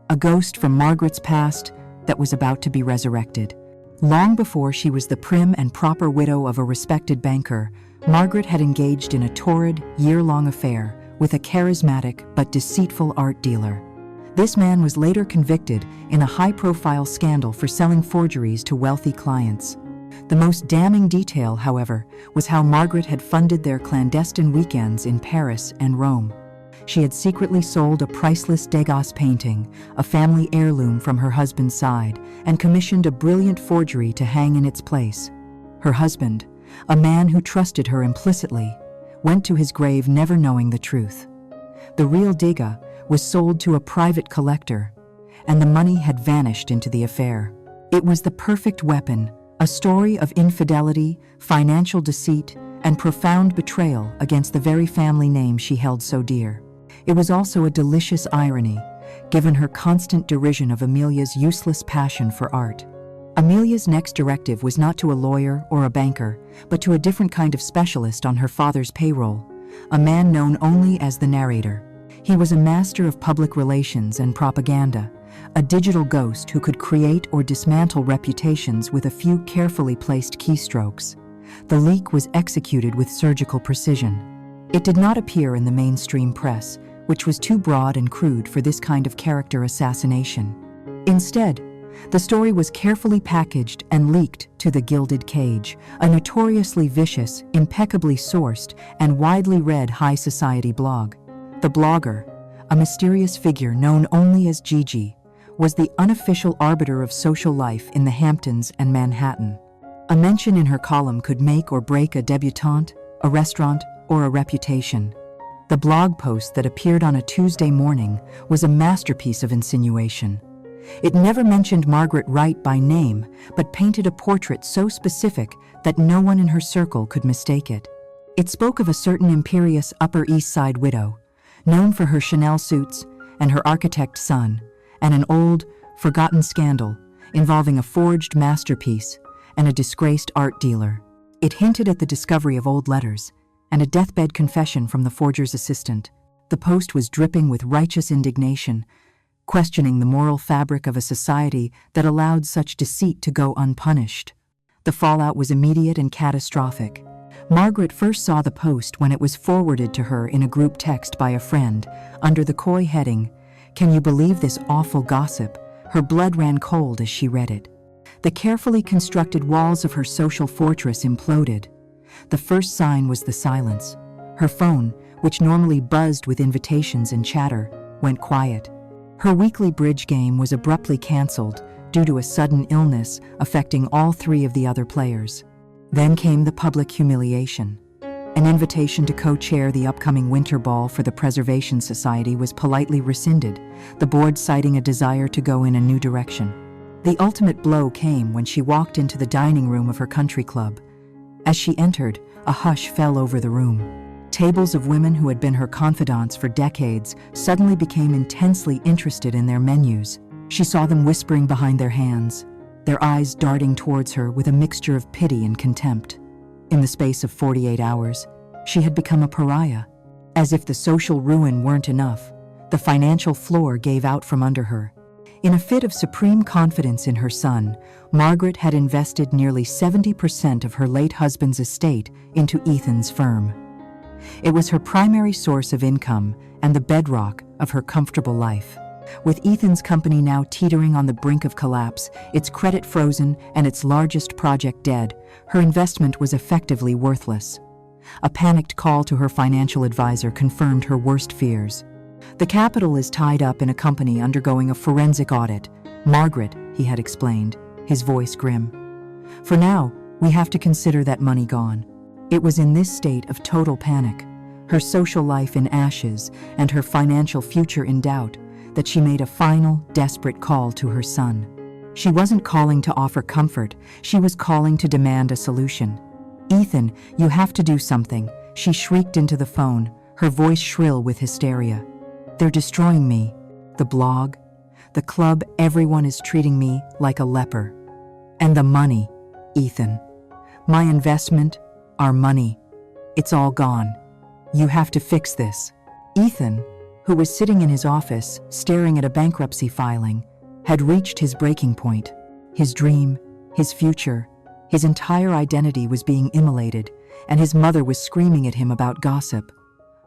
a ghost from Margaret's past that was about to be resurrected. Long before she was the prim and proper widow of a respected banker, Margaret had engaged in a torrid, year-long affair with a charismatic but deceitful art dealer. This man was later convicted in a high-profile scandal for selling forgeries to wealthy clients. The most damning detail, however, was how Margaret had funded their clandestine weekends in Paris and Rome. She had secretly sold a priceless Degas painting, a family heirloom from her husband's side, and commissioned a brilliant forgery to hang in its place. Her husband, a man who trusted her implicitly, went to his grave never knowing the truth. The real Degas was sold to a private collector, and the money had vanished into the affair. It was the perfect weapon, a story of infidelity, financial deceit, and profound betrayal against the very family name she held so dear. It was also a delicious irony, given her constant derision of Amelia's useless passion for art. Amelia's next directive was not to a lawyer or a banker, but to a different kind of specialist on her father's payroll, a man known only as the narrator. He was a master of public relations and propaganda, a digital ghost who could create or dismantle reputations with a few carefully placed keystrokes. The leak was executed with surgical precision. It did not appear in the mainstream press, which was too broad and crude for this kind of character assassination. Instead, the story was carefully packaged and leaked to The Gilded Cage, a notoriously vicious, impeccably sourced, and widely read high society blog. The blogger, a mysterious figure known only as Gigi, was the unofficial arbiter of social life in the Hamptons and Manhattan. A mention in her column could make or break a debutante, a restaurant, or a reputation. The blog post that appeared on a Tuesday morning was a masterpiece of insinuation. It never mentioned Margaret Wright by name, but painted a portrait so specific that no one in her circle could mistake it. It spoke of a certain imperious Upper East Side widow, known for her Chanel suits and her architect son, and an old, forgotten scandal involving a forged masterpiece and a disgraced art dealer. It hinted at the discovery of old letters and a deathbed confession from the forger's assistant. The post was dripping with righteous indignation, questioning the moral fabric of a society that allowed such deceit to go unpunished. The fallout was immediate and catastrophic. Margaret first saw the post when it was forwarded to her in a group text by a friend, under the coy heading, "Can you believe this awful gossip?" Her blood ran cold as she read it. The carefully constructed walls of her social fortress imploded. The first sign was the silence. Her phone, which normally buzzed with invitations and chatter, went quiet. Her weekly bridge game was abruptly canceled due to a sudden illness affecting all three of the other players. Then came the public humiliation. An invitation to co-chair the upcoming winter ball for the Preservation Society was politely rescinded, the board citing a desire to go in a new direction. The ultimate blow came when she walked into the dining room of her country club. As she entered, a hush fell over the room. Tables of women who had been her confidants for decades suddenly became intensely interested in their menus. She saw them whispering behind their hands, their eyes darting towards her with a mixture of pity and contempt. In the space of 48 hours, she had become a pariah. As if the social ruin weren't enough, the financial floor gave out from under her. In a fit of supreme confidence in her son, Margaret had invested nearly 70% of her late husband's estate into Ethan's firm. It was her primary source of income and the bedrock of her comfortable life. With Ethan's company now teetering on the brink of collapse, its credit frozen and its largest project dead, her investment was effectively worthless. A panicked call to her financial advisor confirmed her worst fears. "The capital is tied up in a company undergoing a forensic audit, Margaret," he had explained, his voice grim. "For now, we have to consider that money gone." It was in this state of total panic, her social life in ashes and her financial future in doubt, that she made a final, desperate call to her son. She wasn't calling to offer comfort, she was calling to demand a solution. "Ethan, you have to do something," she shrieked into the phone, her voice shrill with hysteria. "They're destroying me. The blog, the club, everyone is treating me like a leper. And the money, Ethan. My investment, our money. It's all gone. You have to fix this." Ethan, who was sitting in his office, staring at a bankruptcy filing, had reached his breaking point. His dream, his future, his entire identity was being immolated, and his mother was screaming at him about gossip.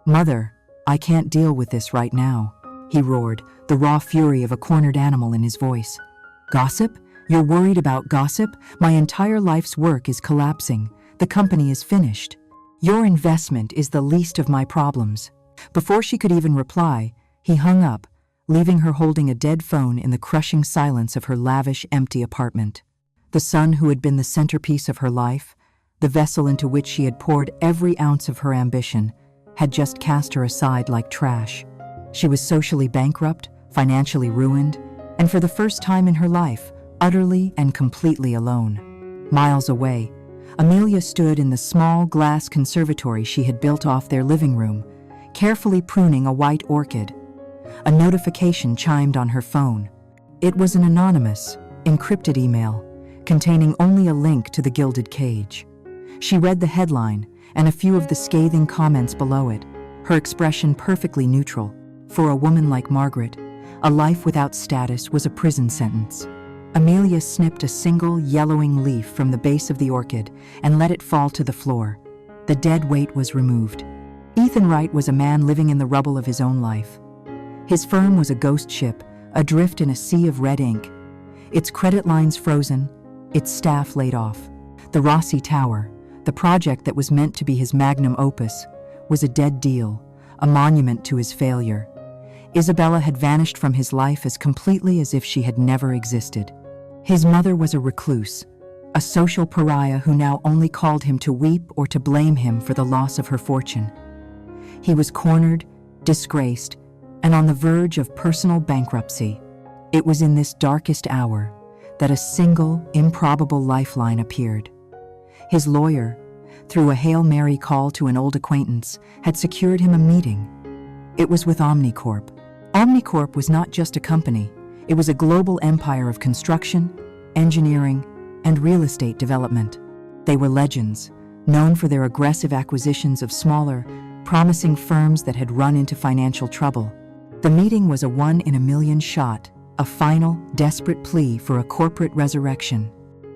"Mother, I can't deal with this right now," he roared, the raw fury of a cornered animal in his voice. "Gossip? You're worried about gossip? My entire life's work is collapsing. The company is finished. Your investment is the least of my problems." Before she could even reply, he hung up, leaving her holding a dead phone in the crushing silence of her lavish, empty apartment. The son who had been the centerpiece of her life, the vessel into which she had poured every ounce of her ambition, had just cast her aside like trash. She was socially bankrupt, financially ruined, and for the first time in her life, utterly and completely alone. Miles away, Amelia stood in the small glass conservatory she had built off their living room, carefully pruning a white orchid. A notification chimed on her phone. It was an anonymous, encrypted email, containing only a link to the Gilded Cage. She read the headline and a few of the scathing comments below it, her expression perfectly neutral. For a woman like Margaret, a life without status was a prison sentence. Amelia snipped a single yellowing leaf from the base of the orchid and let it fall to the floor. The dead weight was removed. Ethan Wright was a man living in the rubble of his own life. His firm was a ghost ship, adrift in a sea of red ink. Its credit lines frozen, its staff laid off. The Rossi Tower, the project that was meant to be his magnum opus, was a dead deal, a monument to his failure. Isabella had vanished from his life as completely as if she had never existed. His mother was a recluse, a social pariah who now only called him to weep or to blame him for the loss of her fortune. He was cornered, disgraced, and on the verge of personal bankruptcy. It was in this darkest hour that a single, improbable lifeline appeared. His lawyer, through a Hail Mary call to an old acquaintance, had secured him a meeting. It was with Omnicorp. Omnicorp was not just a company, it was a global empire of construction, engineering, and real estate development. They were legends, known for their aggressive acquisitions of smaller, promising firms that had run into financial trouble. The meeting was a one-in-a-million shot, a final, desperate plea for a corporate resurrection.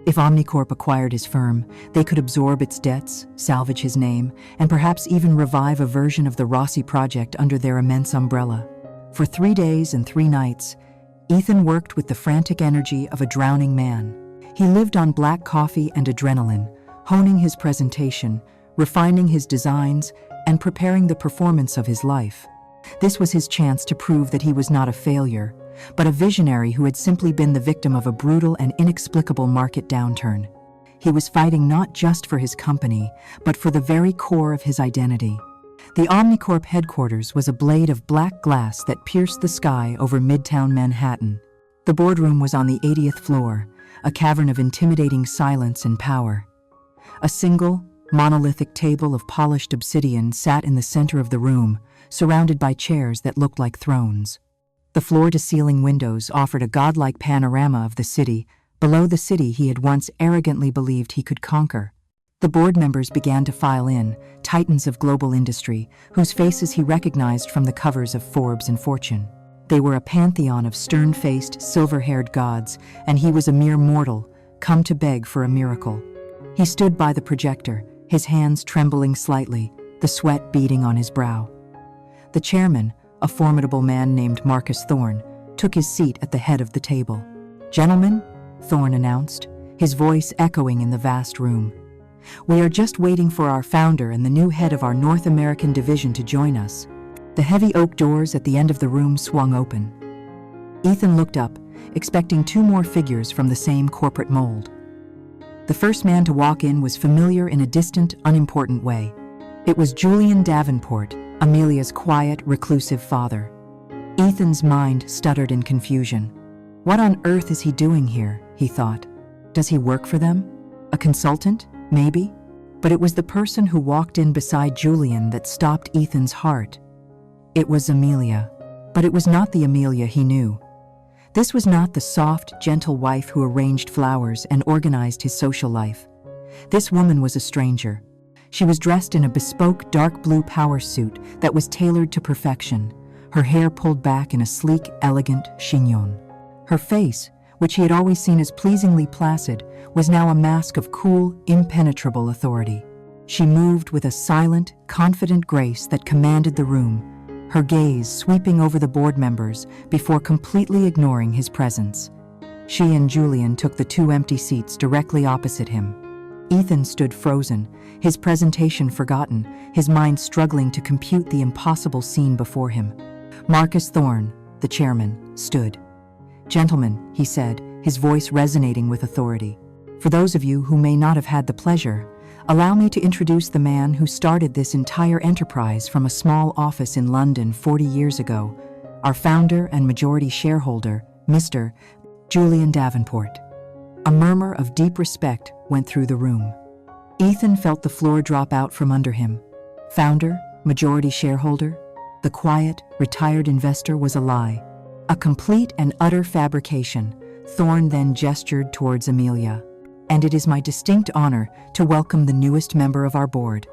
If Omnicorp acquired his firm, they could absorb its debts, salvage his name, and perhaps even revive a version of the Rossi project under their immense umbrella. For 3 days and 3 nights, Ethan worked with the frantic energy of a drowning man. He lived on black coffee and adrenaline, honing his presentation, refining his designs, and preparing the performance of his life. This was his chance to prove that he was not a failure, but a visionary who had simply been the victim of a brutal and inexplicable market downturn. He was fighting not just for his company, but for the very core of his identity. The Omnicorp headquarters was a blade of black glass that pierced the sky over Midtown Manhattan. The boardroom was on the 80th floor, a cavern of intimidating silence and power. A single, monolithic table of polished obsidian sat in the center of the room, surrounded by chairs that looked like thrones. The floor-to-ceiling windows offered a godlike panorama of the city, below the city he had once arrogantly believed he could conquer. The board members began to file in, titans of global industry, whose faces he recognized from the covers of Forbes and Fortune. They were a pantheon of stern-faced, silver-haired gods, and he was a mere mortal, come to beg for a miracle. He stood by the projector, his hands trembling slightly, the sweat beading on his brow. The chairman, a formidable man named Marcus Thorne, took his seat at the head of the table. "Gentlemen," Thorne announced, his voice echoing in the vast room, "we are just waiting for our founder and the new head of our North American division to join us." The heavy oak doors at the end of the room swung open. Ethan looked up, expecting 2 more figures from the same corporate mold. The first man to walk in was familiar in a distant, unimportant way. It was Julian Davenport, Amelia's quiet, reclusive father. Ethan's mind stuttered in confusion. What on earth is he doing here, he thought. Does he work for them? A consultant, maybe? But it was the person who walked in beside Julian that stopped Ethan's heart. It was Amelia. But it was not the Amelia he knew. This was not the soft, gentle wife who arranged flowers and organized his social life. This woman was a stranger. She was dressed in a bespoke dark blue power suit that was tailored to perfection, her hair pulled back in a sleek, elegant chignon. Her face, which he had always seen as pleasingly placid, was now a mask of cool, impenetrable authority. She moved with a silent, confident grace that commanded the room, her gaze sweeping over the board members before completely ignoring his presence. She and Julian took the two empty seats directly opposite him. Ethan stood frozen, his presentation forgotten, his mind struggling to compute the impossible scene before him. Marcus Thorne, the chairman, stood. "Gentlemen," he said, his voice resonating with authority. "For those of you who may not have had the pleasure, allow me to introduce the man who started this entire enterprise from a small office in London 40 years ago, our founder and majority shareholder, Mr. Julian Davenport." A murmur of deep respect went through the room. Ethan felt the floor drop out from under him. Founder, majority shareholder? The quiet, retired investor was a lie. A complete and utter fabrication. Thorne then gestured towards Amelia. "And it is my distinct honor to welcome the newest member of our board.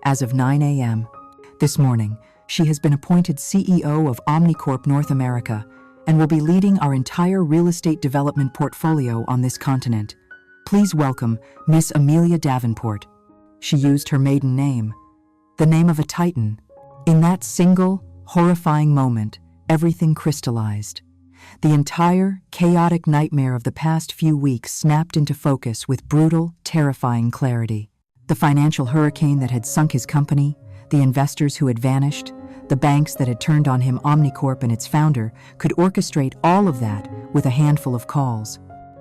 As of 9 a.m. this morning, she has been appointed CEO of Omnicorp North America and will be leading our entire real estate development portfolio on this continent. Please welcome Miss Amelia Davenport." She used her maiden name, the name of a titan. In that single, horrifying moment, everything crystallized. The entire, chaotic nightmare of the past few weeks snapped into focus with brutal, terrifying clarity. The financial hurricane that had sunk his company, the investors who had vanished, the banks that had turned on him. Omnicorp and its founder could orchestrate all of that with a handful of calls.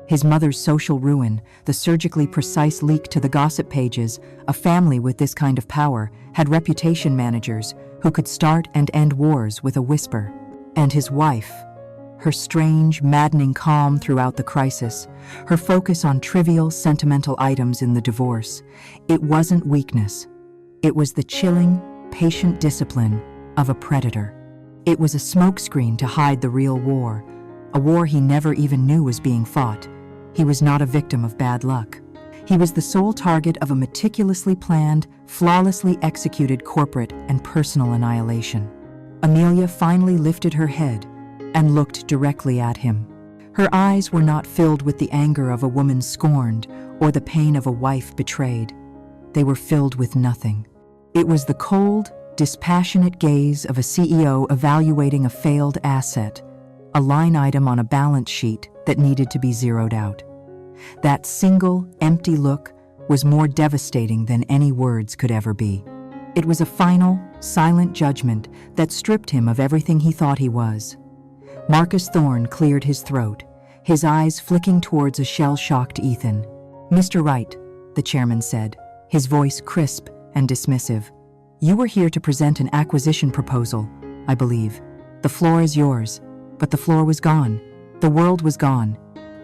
His mother's social ruin, the surgically precise leak to the gossip pages. A family with this kind of power had reputation managers who could start and end wars with a whisper. And his wife, her strange, maddening calm throughout the crisis, her focus on trivial, sentimental items in the divorce. It wasn't weakness. It was the chilling, patient discipline of a predator. It was a smokescreen to hide the real war, a war he never even knew was being fought. He was not a victim of bad luck. He was the sole target of a meticulously planned, flawlessly executed corporate and personal annihilation. Amelia finally lifted her head and looked directly at him. Her eyes were not filled with the anger of a woman scorned or the pain of a wife betrayed. They were filled with nothing. It was the cold, dispassionate gaze of a CEO evaluating a failed asset, a line item on a balance sheet that needed to be zeroed out. That single, empty look was more devastating than any words could ever be. It was a final, silent judgment that stripped him of everything he thought he was. Marcus Thorne cleared his throat, his eyes flicking towards a shell-shocked Ethan. "Mr. Wright," the chairman said, his voice crisp and dismissive, "you were here to present an acquisition proposal, I believe. The floor is yours." But the floor was gone. The world was gone.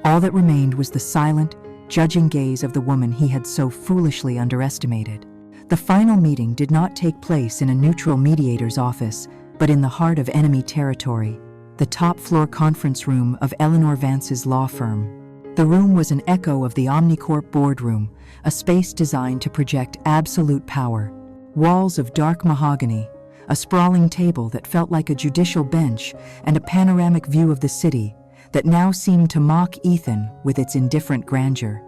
All that remained was the silent, judging gaze of the woman he had so foolishly underestimated. The final meeting did not take place in a neutral mediator's office, but in the heart of enemy territory, the top-floor conference room of Eleanor Vance's law firm. The room was an echo of the Omnicorp boardroom, a space designed to project absolute power. Walls of dark mahogany, a sprawling table that felt like a judicial bench, and a panoramic view of the city that now seemed to mock Ethan with its indifferent grandeur.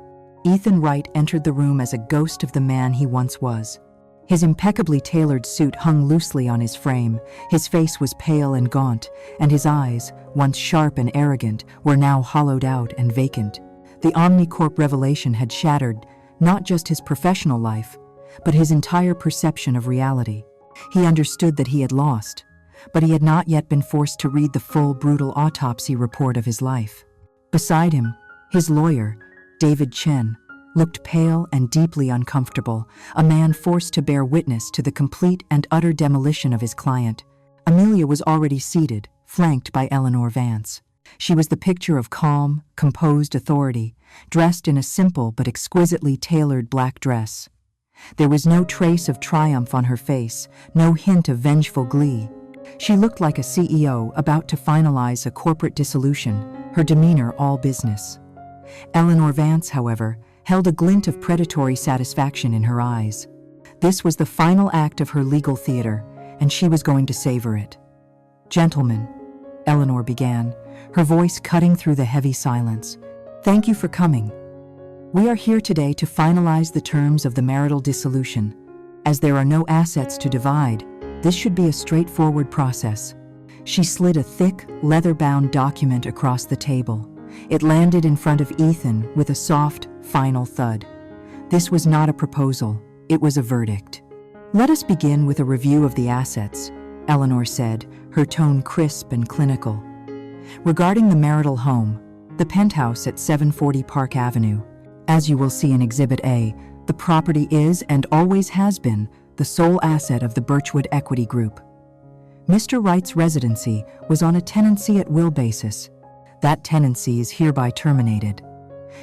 Ethan Wright entered the room as a ghost of the man he once was. His impeccably tailored suit hung loosely on his frame, his face was pale and gaunt, and his eyes, once sharp and arrogant, were now hollowed out and vacant. The Omnicorp revelation had shattered not just his professional life, but his entire perception of reality. He understood that he had lost, but he had not yet been forced to read the full, brutal autopsy report of his life. Beside him, his lawyer, David Chen, looked pale and deeply uncomfortable, a man forced to bear witness to the complete and utter demolition of his client. Amelia was already seated, flanked by Eleanor Vance. She was the picture of calm, composed authority, dressed in a simple but exquisitely tailored black dress. There was no trace of triumph on her face, no hint of vengeful glee. She looked like a CEO about to finalize a corporate dissolution, her demeanor all business. Eleanor Vance, however, held a glint of predatory satisfaction in her eyes. This was the final act of her legal theater, and she was going to savor it. "Gentlemen," Eleanor began, her voice cutting through the heavy silence. "Thank you for coming. We are here today to finalize the terms of the marital dissolution. As there are no assets to divide, this should be a straightforward process." She slid a thick, leather-bound document across the table. It landed in front of Ethan with a soft, final thud. This was not a proposal, it was a verdict. "Let us begin with a review of the assets," Eleanor said, her tone crisp and clinical. "Regarding the marital home, the penthouse at 740 Park Avenue, as you will see in Exhibit A, the property is and always has been the sole asset of the Birchwood Equity Group. Mr. Wright's residency was on a tenancy at will basis. That tenancy is hereby terminated.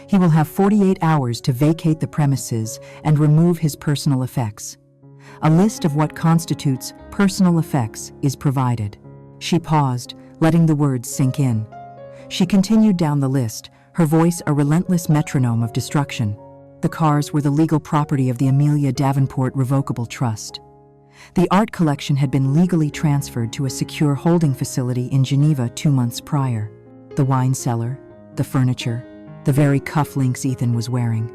He will have 48 hours to vacate the premises and remove his personal effects. A list of what constitutes personal effects is provided." She paused, letting the words sink in. She continued down the list, her voice a relentless metronome of destruction. The cars were the legal property of the Amelia Davenport Revocable Trust. The art collection had been legally transferred to a secure holding facility in Geneva 2 months prior. The wine cellar, the furniture, the very cufflinks Ethan was wearing,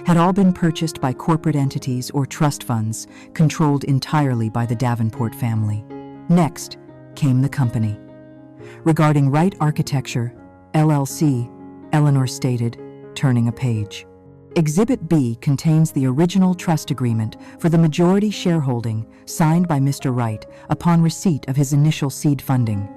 had all been purchased by corporate entities or trust funds controlled entirely by the Davenport family. Next came the company. "Regarding Wright Architecture, LLC," Eleanor stated, turning a page. "Exhibit B contains the original trust agreement for the majority shareholding signed by Mr. Wright upon receipt of his initial seed funding.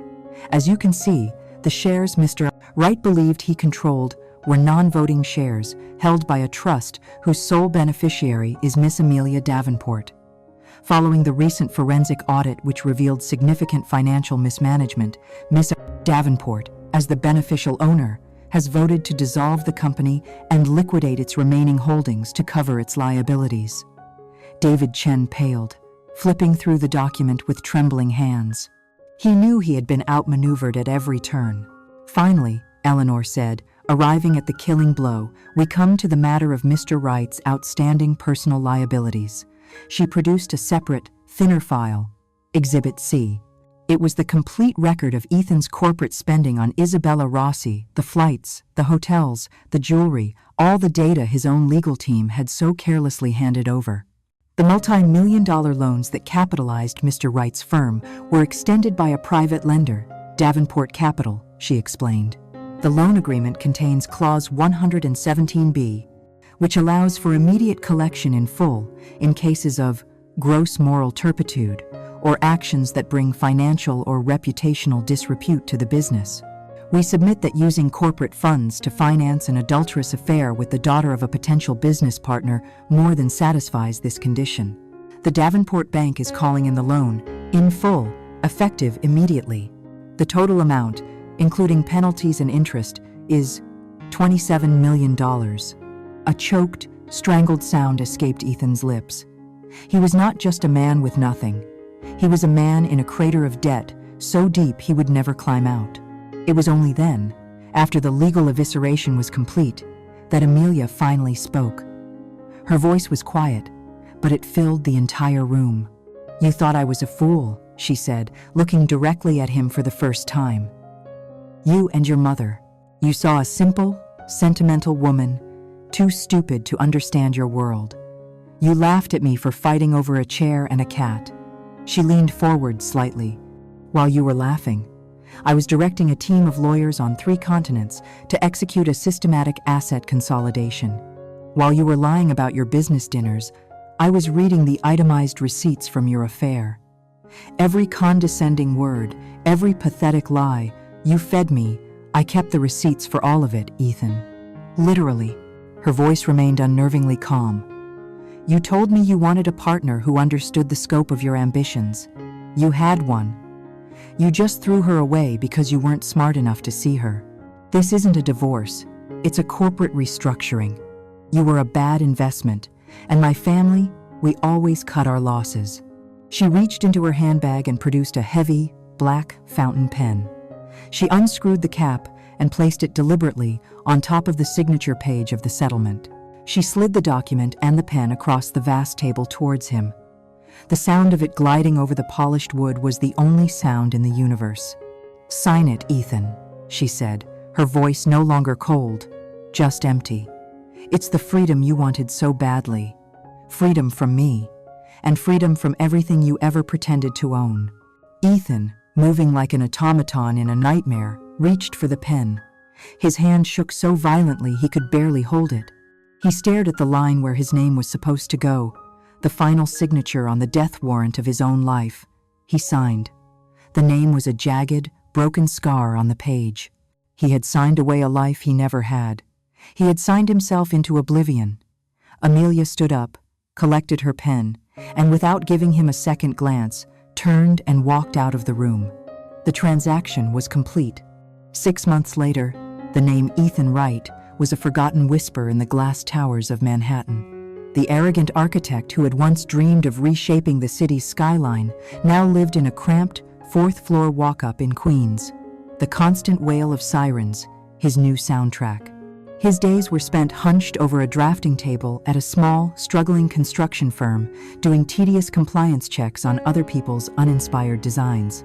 As you can see, the shares Mr. Wright believed he controlled were non-voting shares held by a trust whose sole beneficiary is Miss Amelia Davenport. Following the recent forensic audit which revealed significant financial mismanagement, Miss Davenport, as the beneficial owner, has voted to dissolve the company and liquidate its remaining holdings to cover its liabilities." David Chen paled, flipping through the document with trembling hands. He knew he had been outmaneuvered at every turn. "Finally," Eleanor said, arriving at the killing blow, "we come to the matter of Mr. Wright's outstanding personal liabilities." She produced a separate, thinner file, Exhibit C. It was the complete record of Ethan's corporate spending on Isabella Rossi, the flights, the hotels, the jewelry, all the data his own legal team had so carelessly handed over. The multi-million-dollar loans that capitalized Mr. Wright's firm were extended by a private lender, Davenport Capital, she explained. The loan agreement contains Clause 117B, which allows for immediate collection in full in cases of gross moral turpitude or actions that bring financial or reputational disrepute to the business. We submit that using corporate funds to finance an adulterous affair with the daughter of a potential business partner more than satisfies this condition. The Davenport Bank is calling in the loan, in full, effective immediately. The total amount, including penalties and interest, is $27 million. A choked, strangled sound escaped Ethan's lips. He was not just a man with nothing. He was a man in a crater of debt so deep he would never climb out. It was only then, after the legal evisceration was complete, that Amelia finally spoke. Her voice was quiet, but it filled the entire room. "You thought I was a fool," she said, looking directly at him for the first time. "You and your mother. You saw a simple, sentimental woman, too stupid to understand your world. You laughed at me for fighting over a chair and a cat." She leaned forward slightly. "While you were laughing, I was directing a team of lawyers on 3 continents to execute a systematic asset consolidation. While you were lying about your business dinners, I was reading the itemized receipts from your affair. Every condescending word, every pathetic lie, you fed me. I kept the receipts for all of it, Ethan. Literally." Her voice remained unnervingly calm. "You told me you wanted a partner who understood the scope of your ambitions. You had one. You just threw her away because you weren't smart enough to see her. This isn't a divorce. It's a corporate restructuring. You were a bad investment, and my family, we always cut our losses." She reached into her handbag and produced a heavy, black fountain pen. She unscrewed the cap and placed it deliberately on top of the signature page of the settlement. She slid the document and the pen across the vast table towards him. The sound of it gliding over the polished wood was the only sound in the universe. "Sign it, Ethan." she said, her voice no longer cold, just empty. "It's the freedom you wanted so badly. Freedom from me, and freedom from everything you ever pretended to own." Ethan, moving like an automaton in a nightmare, reached for the pen. His hand shook so violently he could barely hold it. He stared at the line where his name was supposed to go, the final signature on the death warrant of his own life. He signed. The name was a jagged, broken scar on the page. He had signed away a life he never had. He had signed himself into oblivion. Amelia stood up, collected her pen, and without giving him a second glance, turned and walked out of the room. The transaction was complete. 6 months later, the name Ethan Wright was a forgotten whisper in the glass towers of Manhattan. The arrogant architect who had once dreamed of reshaping the city's skyline now lived in a cramped, fourth-floor walk-up in Queens. The constant wail of sirens, his new soundtrack. His days were spent hunched over a drafting table at a small, struggling construction firm, doing tedious compliance checks on other people's uninspired designs.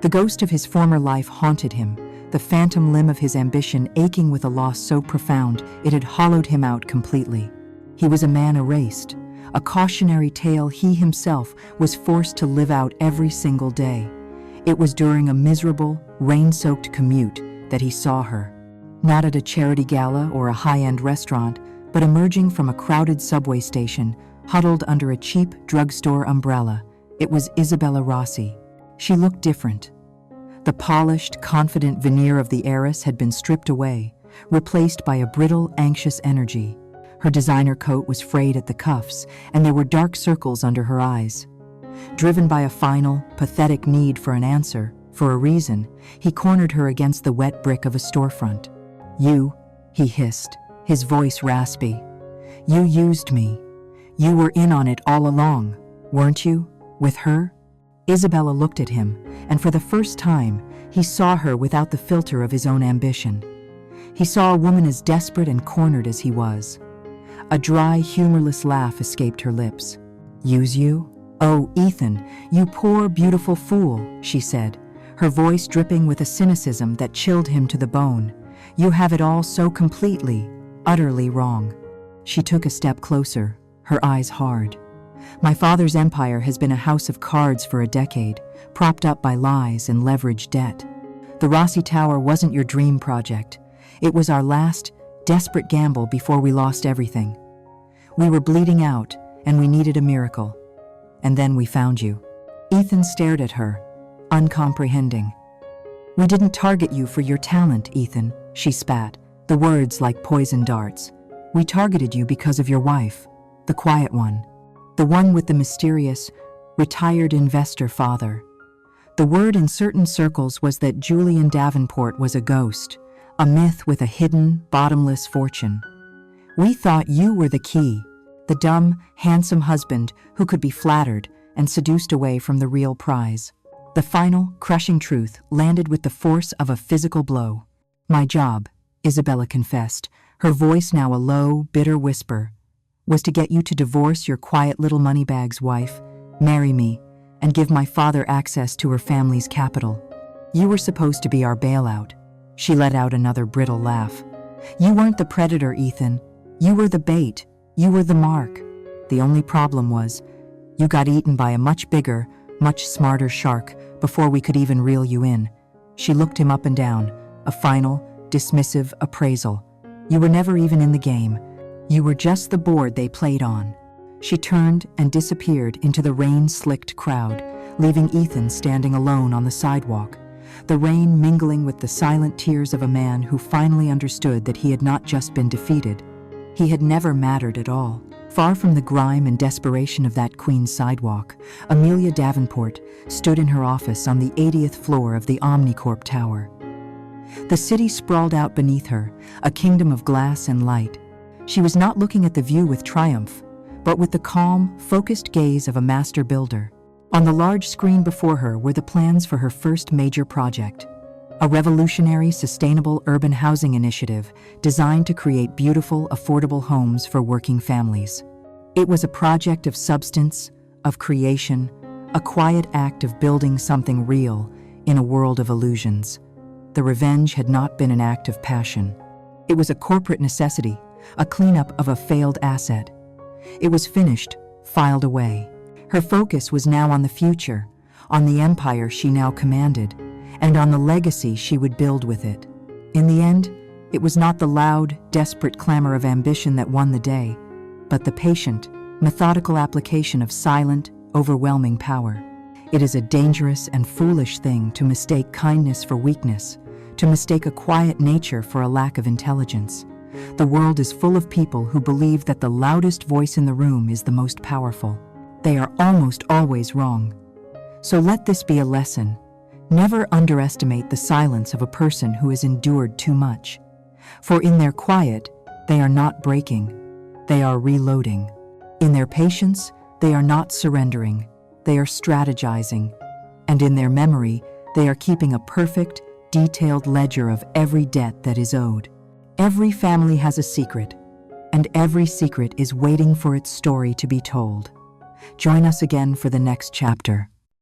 The ghost of his former life haunted him, the phantom limb of his ambition aching with a loss so profound it had hollowed him out completely. He was a man erased, a cautionary tale he himself was forced to live out every single day. It was during a miserable, rain-soaked commute that he saw her. Not at a charity gala or a high-end restaurant, but emerging from a crowded subway station, huddled under a cheap drugstore umbrella. It was Isabella Rossi. She looked different. The polished, confident veneer of the heiress had been stripped away, replaced by a brittle, anxious energy. Her designer coat was frayed at the cuffs, and there were dark circles under her eyes. Driven by a final, pathetic need for an answer, for a reason, he cornered her against the wet brick of a storefront. "You," he hissed, his voice raspy. "You used me. You were in on it all along, weren't you, with her?" Isabella looked at him, and for the first time, he saw her without the filter of his own ambition. He saw a woman as desperate and cornered as he was. A dry, humorless laugh escaped her lips. "Use you? Oh, Ethan, you poor, beautiful fool," she said, her voice dripping with a cynicism that chilled him to the bone. "You have it all so completely, utterly wrong." She took a step closer, her eyes hard. "My father's empire has been a house of cards for a decade, propped up by lies and leveraged debt. The Rossi Tower wasn't your dream project. It was our last, desperate gamble before we lost everything. We were bleeding out, and we needed a miracle. And then we found you." Ethan stared at her, uncomprehending. "We didn't target you for your talent, Ethan," she spat, the words like poison darts. "We targeted you because of your wife, the quiet one. The one with the mysterious, retired investor father. The word in certain circles was that Julian Davenport was a ghost, a myth with a hidden, bottomless fortune. We thought you were the key, the dumb, handsome husband who could be flattered and seduced away from the real prize." The final, crushing truth landed with the force of a physical blow. "My job," Isabella confessed, her voice now a low, bitter whisper, "was to get you to divorce your quiet little moneybags wife, marry me, and give my father access to her family's capital. You were supposed to be our bailout." She let out another brittle laugh. "You weren't the predator, Ethan. You were the bait. You were the mark. The only problem was, you got eaten by a much bigger, much smarter shark before we could even reel you in." She looked him up and down, a final, dismissive appraisal. "You were never even in the game. You were just the board they played on." She turned and disappeared into the rain-slicked crowd, leaving Ethan standing alone on the sidewalk, the rain mingling with the silent tears of a man who finally understood that he had not just been defeated. He had never mattered at all. Far from the grime and desperation of that Queens sidewalk, Amelia Davenport stood in her office on the 80th floor of the Omnicorp Tower. The city sprawled out beneath her, a kingdom of glass and light. She was not looking at the view with triumph, but with the calm, focused gaze of a master builder. On the large screen before her were the plans for her first major project, a revolutionary, sustainable urban housing initiative designed to create beautiful, affordable homes for working families. It was a project of substance, of creation, a quiet act of building something real in a world of illusions. The revenge had not been an act of passion. It was a corporate necessity, a cleanup of a failed asset. It was finished, filed away. Her focus was now on the future, on the empire she now commanded, and on the legacy she would build with it. In the end, it was not the loud, desperate clamor of ambition that won the day, but the patient, methodical application of silent, overwhelming power. It is a dangerous and foolish thing to mistake kindness for weakness, to mistake a quiet nature for a lack of intelligence. The world is full of people who believe that the loudest voice in the room is the most powerful. They are almost always wrong. So let this be a lesson. Never underestimate the silence of a person who has endured too much. For in their quiet, they are not breaking, they are reloading. In their patience, they are not surrendering, they are strategizing. And in their memory, they are keeping a perfect, detailed ledger of every debt that is owed. Every family has a secret, and every secret is waiting for its story to be told. Join us again for the next chapter.